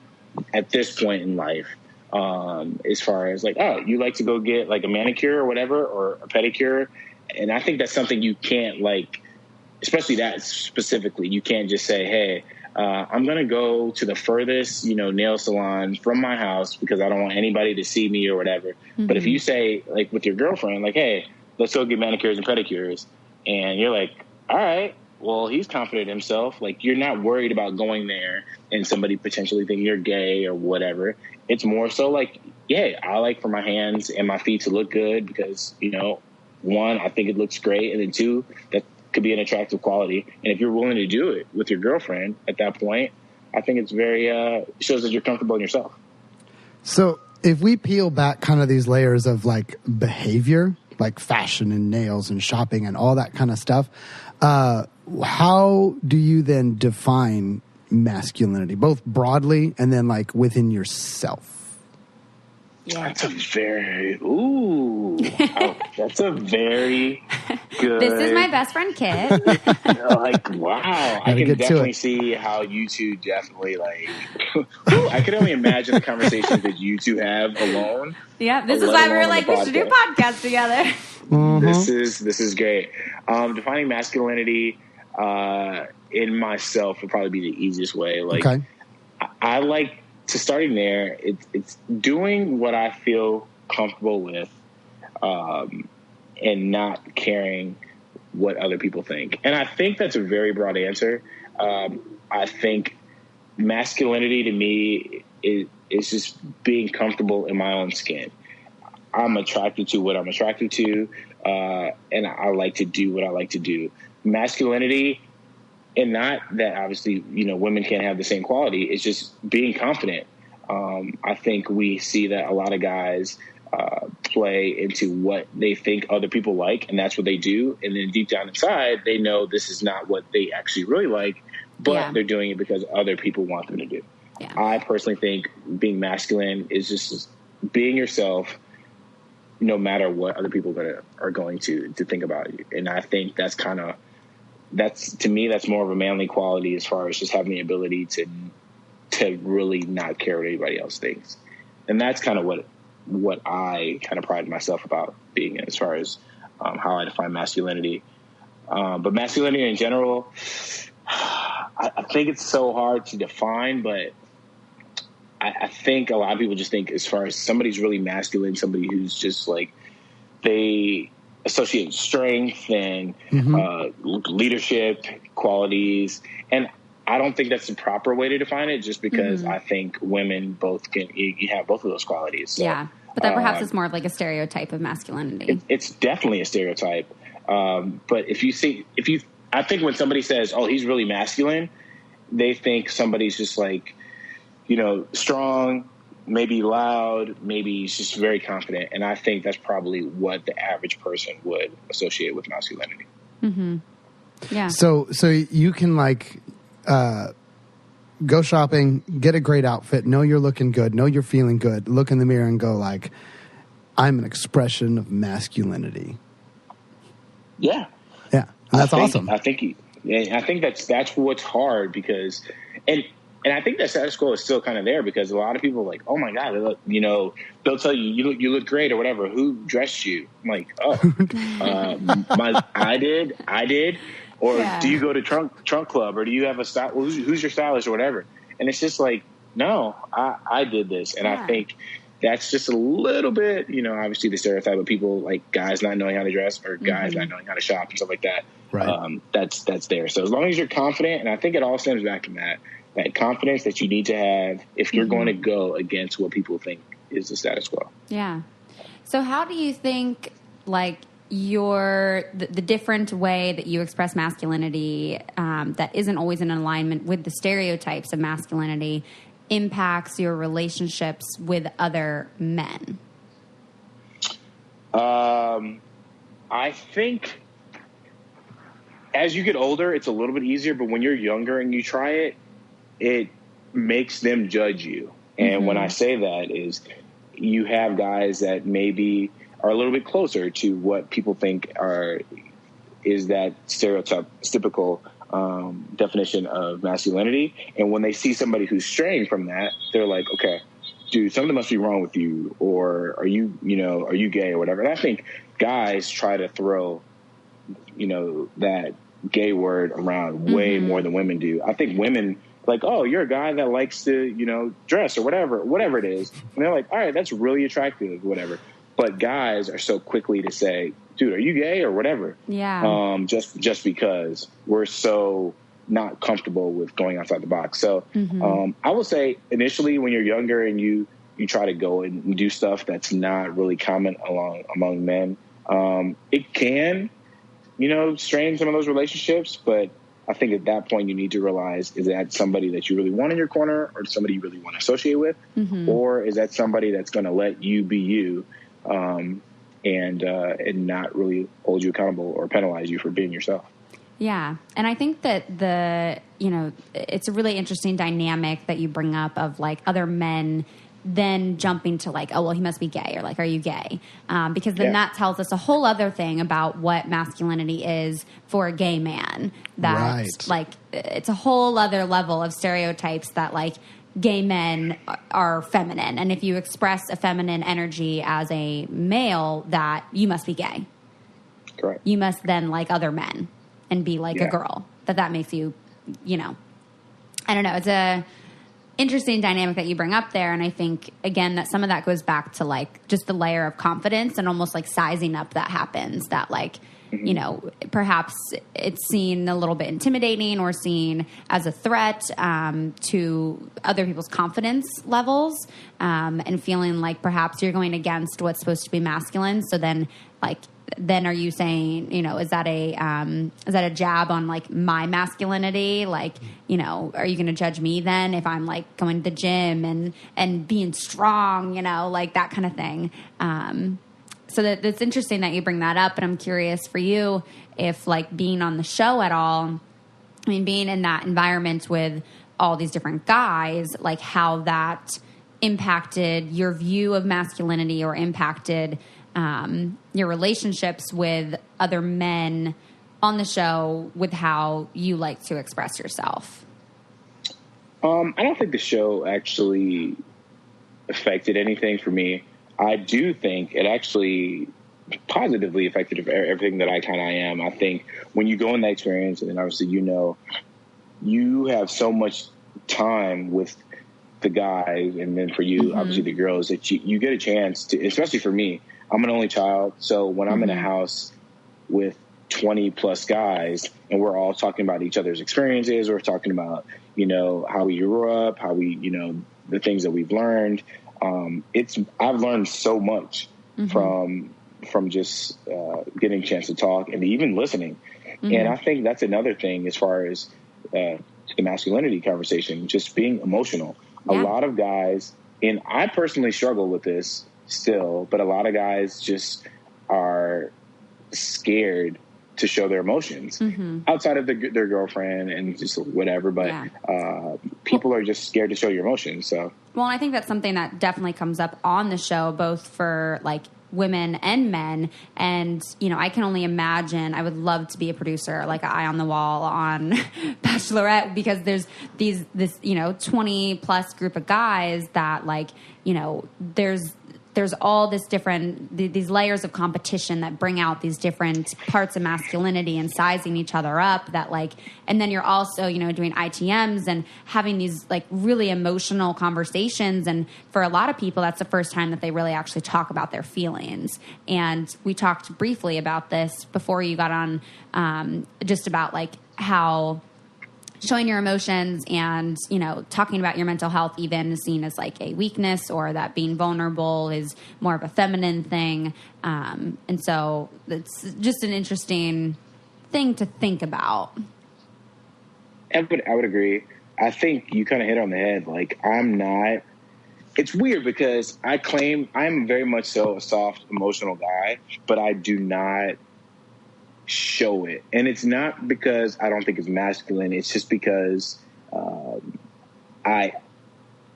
at this point in life, as far as like, oh, you like to go get like a manicure or whatever, or a pedicure. And I think that's something you can't, like, especially that specifically, you can't just say, hey, I'm going to go to the furthest, nail salon from my house because I don't want anybody to see me or whatever. Mm-hmm. But if you say, like, with your girlfriend, like, hey, let's go get manicures and pedicures, and you're like, all right, well, he's confident in himself. Like, you're not worried about going there and somebody potentially thinking you're gay or whatever. It's more so like, yeah, I like for my hands and my feet to look good because, one, I think it looks great, and then two, that could be an attractive quality. And if you're willing to do it with your girlfriend at that point, I think it's very shows that you're comfortable in yourself. So if we peel back kind of these layers of like behavior, like fashion and nails and shopping and all that kind of stuff, how do you then define masculinity, both broadly and then like within yourself? Yeah. That's a very that's a very good. This is my best friend Kitt. Like, wow, I can definitely see how you two definitely like. I can only imagine the conversations that you two have alone. Yeah, this is why we were like, we should do podcasts together. Mm-hmm. This is great. Defining masculinity in myself would probably be the easiest way. Like, okay. I like. So starting there, it's doing what I feel comfortable with, and not caring what other people think. And I think that's a very broad answer. I think masculinity to me is just being comfortable in my own skin. I'm attracted to what I'm attracted to, and I like to do what I like to do. Masculinity. And not that obviously, women can't have the same quality. It's just being confident. I think we see that a lot of guys play into what they think other people like, and that's what they do. And then deep down inside, they know this is not what they actually really like, but they're doing it because other people want them to do. Yeah. I personally think being masculine is just being yourself, no matter what other people are going to think about you. And I think that's to me, that's more of a manly quality as far as just having the ability to really not care what anybody else thinks. And that's kind of what I kind of pride myself about being in as far as how I define masculinity. But masculinity in general, I think it's so hard to define, but I think a lot of people just think as far as somebody's really masculine, somebody who's just like, they associate strength and leadership qualities. And I don't think that's the proper way to define it, just because I think women both you have both of those qualities. So, yeah. But that perhaps is more of like a stereotype of masculinity. It's definitely a stereotype. But I think when somebody says, oh, he's really masculine, they think somebody's just like, strong, maybe loud, maybe he's just very confident. And I think that's probably what the average person would associate with masculinity. Mm-hmm. Yeah. So you can like go shopping, get a great outfit, know you're looking good, know you're feeling good, look in the mirror and go like, I'm an expression of masculinity. Yeah. Yeah. And that's awesome. I think that's what's hard, because and I think that status quo is still kind of there, because a lot of people are like, oh my God, they'll tell you look great or whatever. Who dressed you? I'm like, oh, I did. Or do you go to trunk club, or do you have a style? Who's your stylist or whatever? And it's just like, no, I did this. And I think that's just a little bit, obviously the stereotype of people like guys not knowing how to dress, or guys not knowing how to shop and stuff like that. Right. That's there. So as long as you're confident, and I think it all stems back from that confidence that you need to have if you're going to go against what people think is the status quo. Yeah. So how do you think like the different way that you express masculinity that isn't always in alignment with the stereotypes of masculinity impacts your relationships with other men? I think as you get older, it's a little bit easier, but when you're younger and you try it, it makes them judge you. And when I say that is, you have guys that maybe are a little bit closer to what people think is that stereotypical definition of masculinity. And when they see somebody who's straying from that, they're like, okay, dude, something must be wrong with you, or are you gay or whatever. And I think guys try to throw, that gay word around way more than women do. I think women like, oh, you're a guy that likes to, dress or whatever it is. And they're like, all right, that's really attractive, whatever. But guys are so quickly to say, dude, are you gay or whatever? Yeah. Just because we're so not comfortable with going outside the box. So I will say initially when you're younger and you try to go and do stuff that's not really common among men, it can, strain some of those relationships. But I think at that point you need to realize, is that somebody that you really want in your corner, or somebody you really want to associate with? Or is that somebody that's going to let you be you and not really hold you accountable or penalize you for being yourself? Yeah. And I think that it's a really interesting dynamic that you bring up of like other men then jumping to like, oh, well, he must be gay, or like, are you gay? Because then that tells us a whole other thing about what masculinity is for a gay man. That like, it's a whole other level of stereotypes that like gay men are feminine. And if you express a feminine energy as a male, that you must be gay. Correct. You must then like other men and be like a girl. That makes you, I don't know. It's a interesting dynamic that you bring up there. And I think, again, that some of that goes back to like just the layer of confidence and almost like sizing up that happens, that like, perhaps it's seen a little bit intimidating or seen as a threat to other people's confidence levels, and feeling like perhaps you're going against what's supposed to be masculine. So then are you saying, is that a jab on like my masculinity? Like, are you going to judge me then if I'm like going to the gym and being strong, like that kind of thing. So that's interesting that you bring that up. And I'm curious for you if like being on the show at all, I mean, being in that environment with all these different guys, like how that impacted your view of masculinity or impacted your relationships with other men on the show with how you like to express yourself. I don't think the show actually affected anything for me. I do think it actually positively affected everything that I kind of am. I think when you go in that experience, and then obviously you have so much time with the guys, and then for you, obviously the girls, that you get a chance to, especially for me, I'm an only child. So when I'm in a house with 20 plus guys and we're all talking about each other's experiences, we're talking about, how we grew up, how we, the things that we've learned. I've learned so much from just getting a chance to talk and even listening. And I think that's another thing as far as the masculinity conversation, just being emotional. A lot of guys, and I personally struggle with this still, but a lot of guys just are scared to show their emotions outside of their girlfriend and just whatever. But people are just scared to show your emotions. So, well, I think that's something that definitely comes up on the show, both for like women and men. And, I can only imagine, I would love to be a producer, like an eye on the wall on Bachelorette, because there's this 20 plus group of guys that there's all this different, these layers of competition that bring out these different parts of masculinity and sizing each other up and then you're also, doing ITMs and having these really emotional conversations. And for a lot of people, that's the first time that they really actually talk about their feelings. And we talked briefly about this before you got on, just about how showing your emotions and, talking about your mental health even is seen as a weakness, or that being vulnerable is more of a feminine thing. And so it's just an interesting thing to think about. I would agree. I think you kind of hit on the head. It's weird because I claim I'm very much so a soft, emotional guy, but I do not show it. And it's not because I don't think it's masculine. It's just because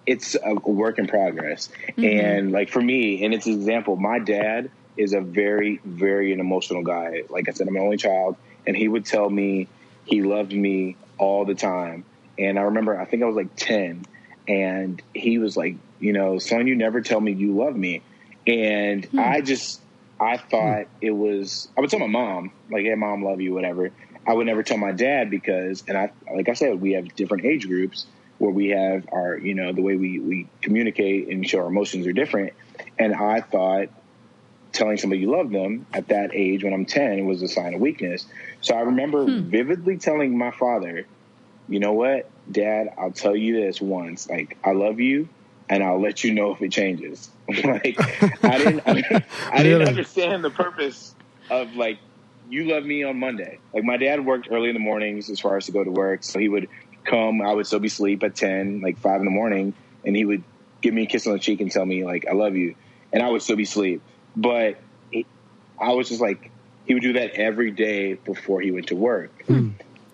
it's a work in progress. And for me, and it's an example, my dad is a very, very an emotional guy. Like I said, I'm an only child, and he would tell me he loved me all the time. And I remember, I think I was 10, and he was like, son, you never tell me you love me. And I thought it was, I would tell my mom, hey, mom, love you, whatever. I would never tell my dad because, and like I said, we have different age groups where we have our, the way we communicate and show our emotions are different. And I thought telling somebody you love them at that age when I'm 10 was a sign of weakness. So I remember vividly telling my father, you know what, Dad, I'll tell you this once, I love you, and I'll let you know if it changes. I didn't understand the purpose of you love me on Monday. My dad worked early in the mornings as far as to go to work. So he would come, I would still be asleep at 10, 5 in the morning. And he would give me a kiss on the cheek and tell me I love you. And I would still be asleep. But I was just he would do that every day before he went to work.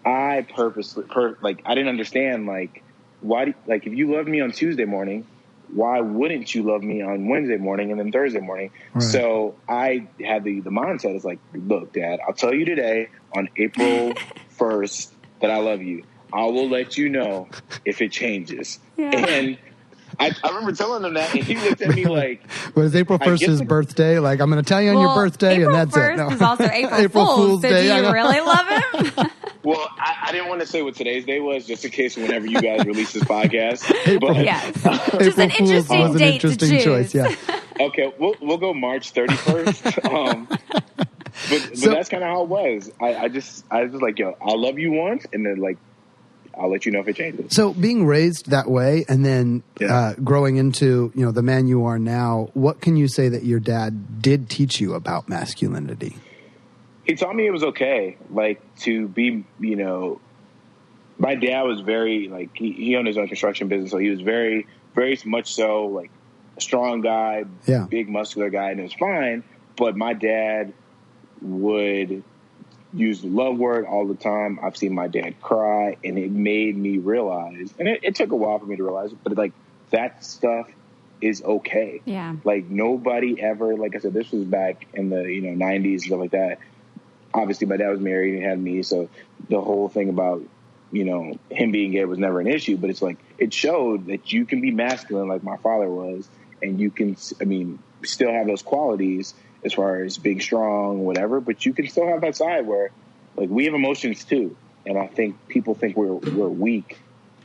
I purposely, I didn't understand why, if you love me on Tuesday morning, why wouldn't you love me on Wednesday morning and then Thursday morning? Right. So I had the mindset is look, Dad, I'll tell you today on April 1st that I love you. I will let you know if it changes. Yeah. And I remember telling him that, and he looked at me was April 1st his birthday? I'm going to tell you on your birthday, April and that's 1st it. No. Is also April Fool's Day. So do you really love him? Well, I didn't want to say what today's day was, just in case whenever you guys release this podcast. But yes, just an interesting date to choose. Choice, yeah. Okay, we'll go March 31st. But that's kind of how it was. I was like, yo, I'll love you once, and then I'll let you know if it changes. So being raised that way, and then growing into the man you are now, what can you say that your dad did teach you about masculinity? He taught me it was okay, to be, my dad was very, he owned his own construction business, so he was very, very much so, a strong guy, big muscular guy, and it was fine. But my dad would use the love word all the time. I've seen my dad cry, and it made me realize, and it took a while for me to realize it, but that stuff is okay. Yeah. Nobody ever, I said, this was back in the, 90s and stuff like that. Obviously, my dad was married and had me, so the whole thing about, him being gay was never an issue. But it's it showed that you can be masculine like my father was, and you can, still have those qualities as far as being strong, whatever, but you can still have that side where, we have emotions too. and I think people think we're weak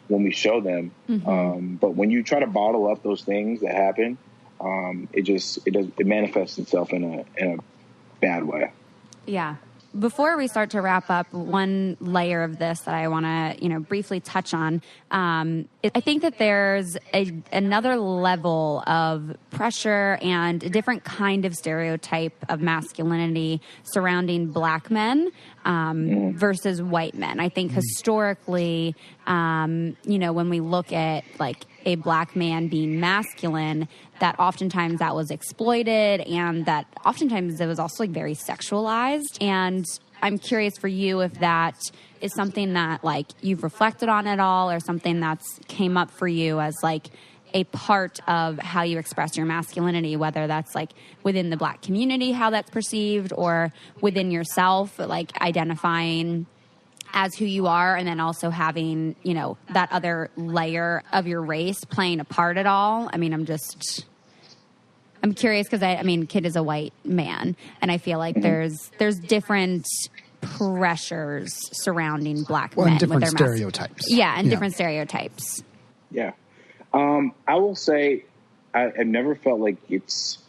when we show them. Mm-hmm. But when you try to bottle up those things that happen, it manifests itself in a bad way. Yeah. Before we start to wrap up, one layer of this that I want to, briefly touch on, I think that there's another level of pressure and a different kind of stereotype of masculinity surrounding Black men versus white men. I think historically, when we look at like a Black man being masculine, that oftentimes that was exploited, and that oftentimes it was also like very sexualized. And I'm curious for you if that is something that like you've reflected on at all, or something that's came up for you as like a part of how you express your masculinity, whether that's like within the Black community, how that's perceived, or within yourself, like identifying as who you are, and then also having, that other layer of your race playing a part at all. I mean, I'm curious because Kitt is a white man, and I feel like there's different pressures surrounding Black men. And different with their stereotypes. Different stereotypes. Yeah. I will say I never felt like it's...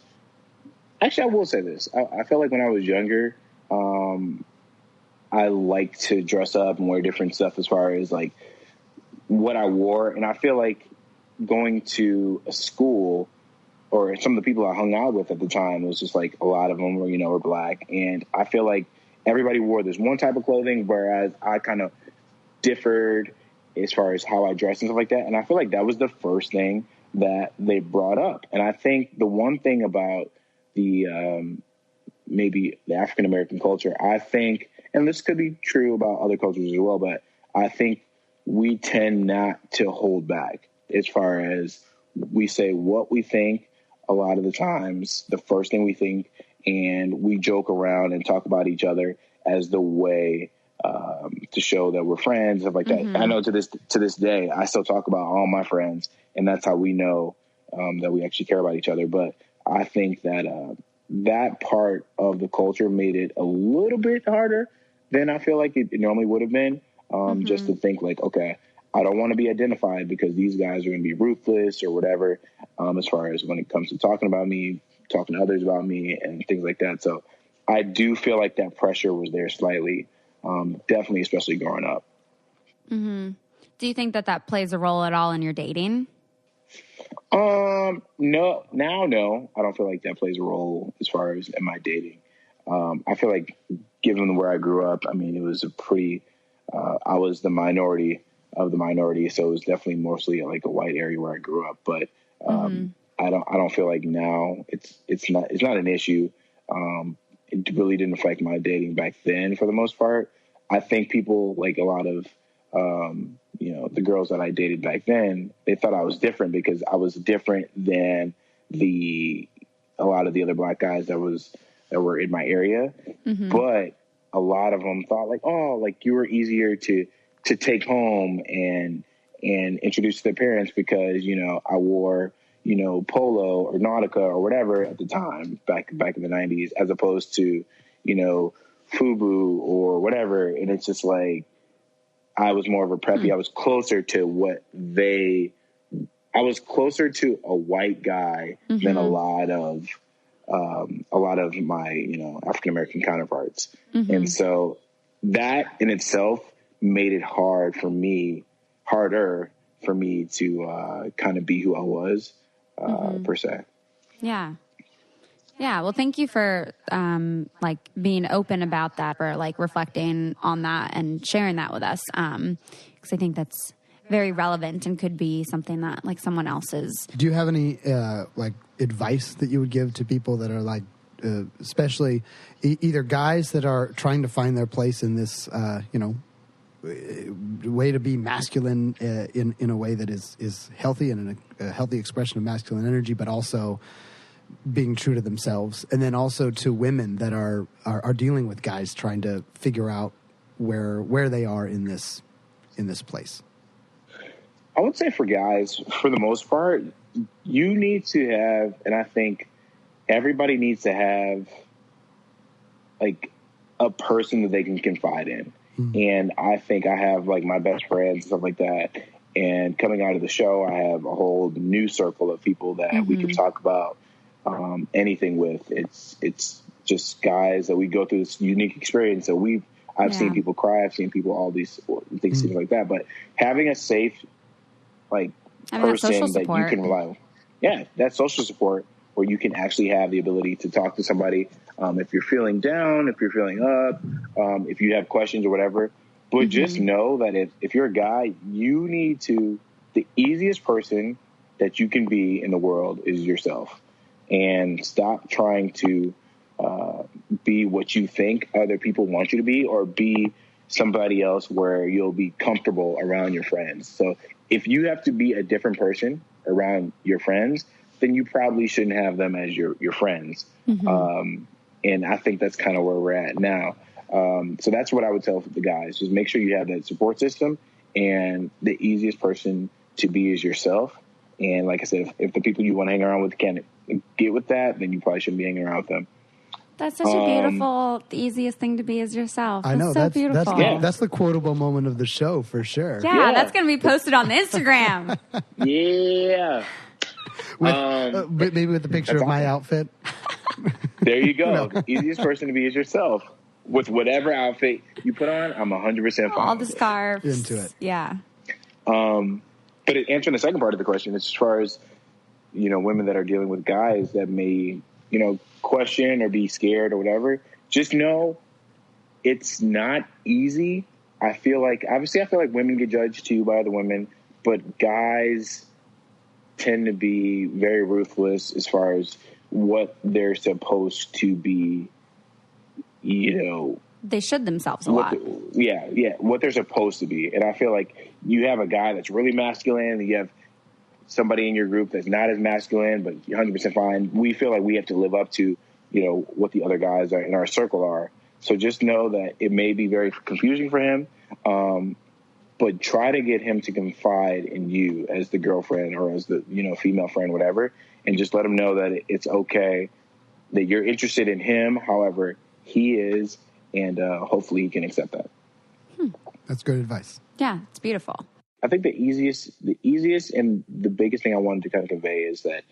Actually, I will say this. I felt like when I was younger, I liked to dress up and wear different stuff as far as like what I wore. And I feel like going to a school, or some of the people I hung out with at the time, was just like a lot of them were Black. And I feel like everybody wore this one type of clothing, whereas I kind of differed as far as how I dressed and stuff like that. And I feel like that was the first thing that they brought up. And I think the one thing about the maybe the African-American culture, I think, and this could be true about other cultures as well, but I think we tend not to hold back as far as we say what we think a lot of the times, the first thing we think, and we joke around and talk about each other as the way to show that we're friends, stuff like that. Mm-hmm. I know to this day, I still talk about all my friends, and that's how we know that we actually care about each other. But I think that that part of the culture made it a little bit harder than I feel like it normally would have been. Just to think like, okay, I don't want to be identified because these guys are going to be ruthless or whatever, as far as when it comes to talking about me, talking to others about me and things like that. So I do feel like that pressure was there slightly, definitely, especially growing up. Mm-hmm. Do you think that plays a role at all in your dating? No, I don't feel like that plays a role as far as in my dating. I feel like given where I grew up, it was a pretty, I was the minority of the minority. So it was definitely mostly like a white area where I grew up, but, I don't feel like now it's not an issue. It really didn't affect my dating back then for the most part. I think people, like a lot of, the girls that I dated back then, they thought I was different because I was different than a lot of the other Black guys that were in my area. Mm-hmm. But a lot of them thought like, oh, like you were easier to take home and introduce to their parents because, I wore, polo or Nautica or whatever at the time back in the 90s, as opposed to, FUBU or whatever. And it's just like, I was more of a preppy. I was closer to I was closer to a white guy than a lot of my, African-American counterparts. Mm-hmm. And so that in itself made it harder for me to kind of be who I was, per se. Yeah. Yeah. Well, thank you for, being open about that, or like reflecting on that and sharing that with us. 'Cause I think that's very relevant and could be something that like someone else's. Do you have any, advice that you would give to people that are like, especially either guys that are trying to find their place in this, way to be masculine in a way that is healthy and in a healthy expression of masculine energy, but also being true to themselves, and then also to women that are dealing with guys trying to figure out where they are in this place? I would say for guys, for the most part, you need to have, and I think everybody needs to have like a person that they can confide in. And I think I have like my best friends and stuff like that. And coming out of the show, I have a whole new circle of people that we can talk about anything with. It's just guys that we go through this unique experience. So I've seen people cry. I've seen people, all these things like that. But having a safe, like, person that you can rely on. Yeah, that social support where you can actually have the ability to talk to somebody if you're feeling down, if you're feeling up, if you have questions or whatever. But just know that if you're a guy, you need to, the easiest person that you can be in the world is yourself. And stop trying to be what you think other people want you to be, or be somebody else where you'll be comfortable around your friends. So if you have to be a different person around your friends, then you probably shouldn't have them as your friends. And I think that's kind of where we're at now. So that's what I would tell the guys. Just make sure you have that support system, and the easiest person to be is yourself. And like I said, if the people you want to hang around with can't get with that, then you probably shouldn't be hanging around with them. That's such a beautiful, the easiest thing to be is yourself. I know. That's so beautiful. That's the quotable moment of the show for sure. Yeah, that's going to be posted on the Instagram. Yeah. Maybe with the picture of my outfit. There you go. The easiest person to be is yourself. With whatever outfit you put on, I'm 100% fine. All the scarves. Into it. Yeah. But answering the second part of the question, as far as, women that are dealing with guys that may, question or be scared or whatever, just know it's not easy. I feel like women get judged too by other women, but guys tend to be very ruthless as far as what they're supposed to be, They should themselves a lot. What they're supposed to be. And I feel like you have a guy that's really masculine, and you have somebody in your group that's not as masculine, but 100% fine. We feel like we have to live up to, what the other guys are in our circle are. So just know that it may be very confusing for him, but try to get him to confide in you as the girlfriend or as the, female friend, whatever, and just let him know that it's okay, that you're interested in him, however he is, and hopefully he can accept that. That's good advice. Yeah, it's beautiful. I think the easiest and the biggest thing I wanted to kind of convey is that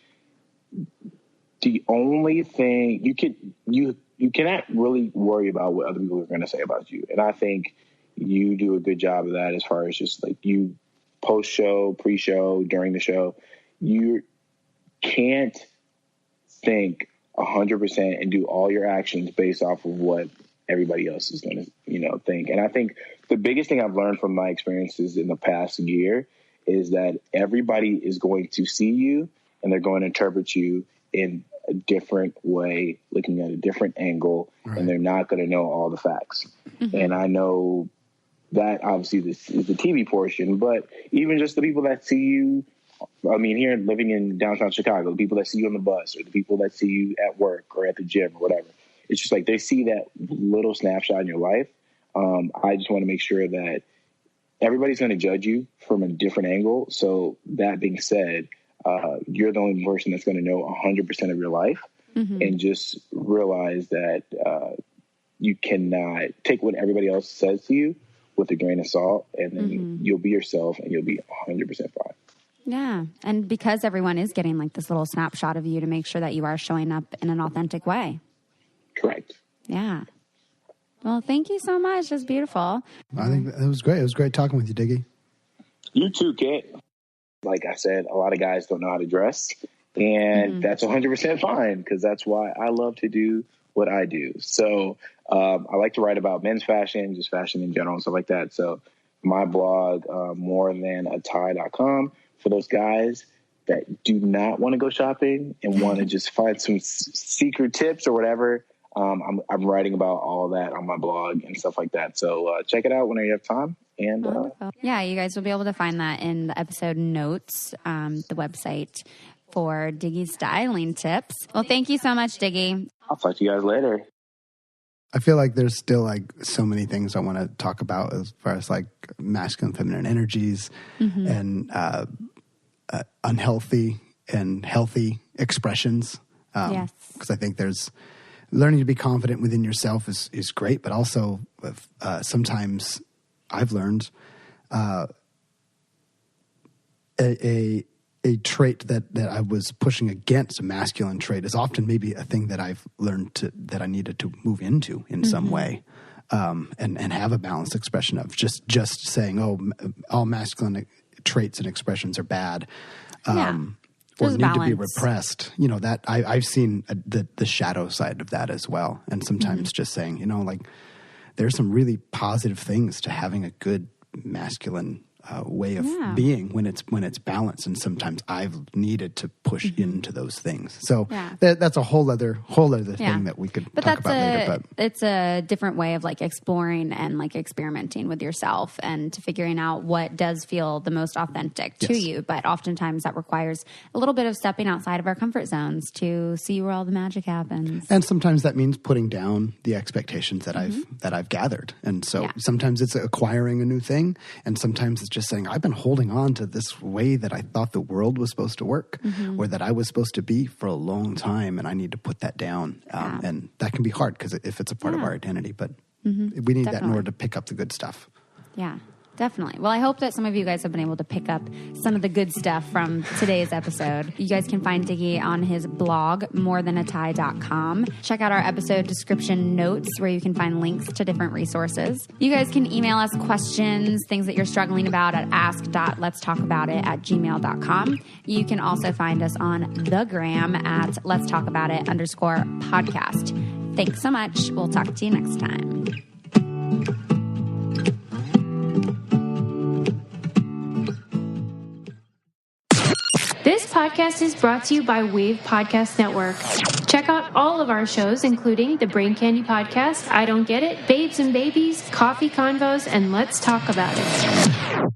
the only thing you cannot really worry about what other people are going to say about you. And I think you do a good job of that as far as just like you post-show, pre-show, during the show. You can't think 100% and do all your actions based off of what everybody else is going to, think. And I think the biggest thing I've learned from my experiences in the past year is that everybody is going to see you and they're going to interpret you in a different way, looking at a different angle, right. And they're not going to know all the facts. And I know that obviously this is the TV portion, but even just the people that see you, here living in downtown Chicago, the people that see you on the bus or the people that see you at work or at the gym or whatever, it's just like they see that little snapshot in your life. I just want to make sure that everybody's going to judge you from a different angle. So that being said, you're the only person that's going to know 100% of your life, and just realize that you cannot take what everybody else says to you with a grain of salt, and then you'll be yourself and you'll be 100% fine. Yeah. And because everyone is getting like this little snapshot of you, to make sure that you are showing up in an authentic way. Correct. Yeah. Well, thank you so much. It was beautiful. I think it was great. It was great talking with you, Diggy. You too, Kitt. Like I said, a lot of guys don't know how to dress, and that's 100% fine, because that's why I love to do what I do. So I like to write about men's fashion, just fashion in general and stuff like that. So my blog, morethanattie.com, for those guys that do not want to go shopping and want to just find some secret tips or whatever. I'm writing about all that on my blog and stuff like that. So check it out whenever you have time. And yeah, you guys will be able to find that in the episode notes, the website for Diggy's styling tips. Well, thank you so much, Diggy. I'll talk to you guys later. I feel like there's still like so many things I want to talk about as far as like masculine, feminine energies and unhealthy and healthy expressions. Yes. Because I think there's learning to be confident within yourself is great, but also sometimes I've learned a trait that I was pushing against, a masculine trait, is often maybe a thing that I've learned that I needed to move into in some way, and have a balanced expression of just saying, oh, all masculine traits and expressions are bad. Or need to be repressed. That I've seen the shadow side of that as well. And sometimes just saying, like, there's some really positive things to having a good masculine way of being when it's balanced. And sometimes I've needed to push into those things. So that's a whole other thing that we could talk about later. But it's a different way of like exploring and like experimenting with yourself and to figuring out what does feel the most authentic to you. But oftentimes that requires a little bit of stepping outside of our comfort zones to see where all the magic happens. And sometimes that means putting down the expectations that I've gathered. And so sometimes it's acquiring a new thing, and sometimes it's just saying, I've been holding on to this way that I thought the world was supposed to work, or that I was supposed to be for a long time, and I need to put that down. And that can be hard because if it's a part of our identity, but we need that in order to pick up the good stuff. Yeah. Definitely. Well, I hope that some of you guys have been able to pick up some of the good stuff from today's episode. You guys can find Diggy on his blog, morethanattie.com. Check out our episode description notes where you can find links to different resources. You guys can email us questions, things that you're struggling about at ask.letstalkaboutit@gmail.com. You can also find us on the gram at letstalkaboutit_podcast. Thanks so much. We'll talk to you next time. This podcast is brought to you by Wave Podcast Network. Check out all of our shows, including the Brain Candy Podcast, I Don't Get It, Babes and Babies, Coffee Convos, and Let's Talk About It.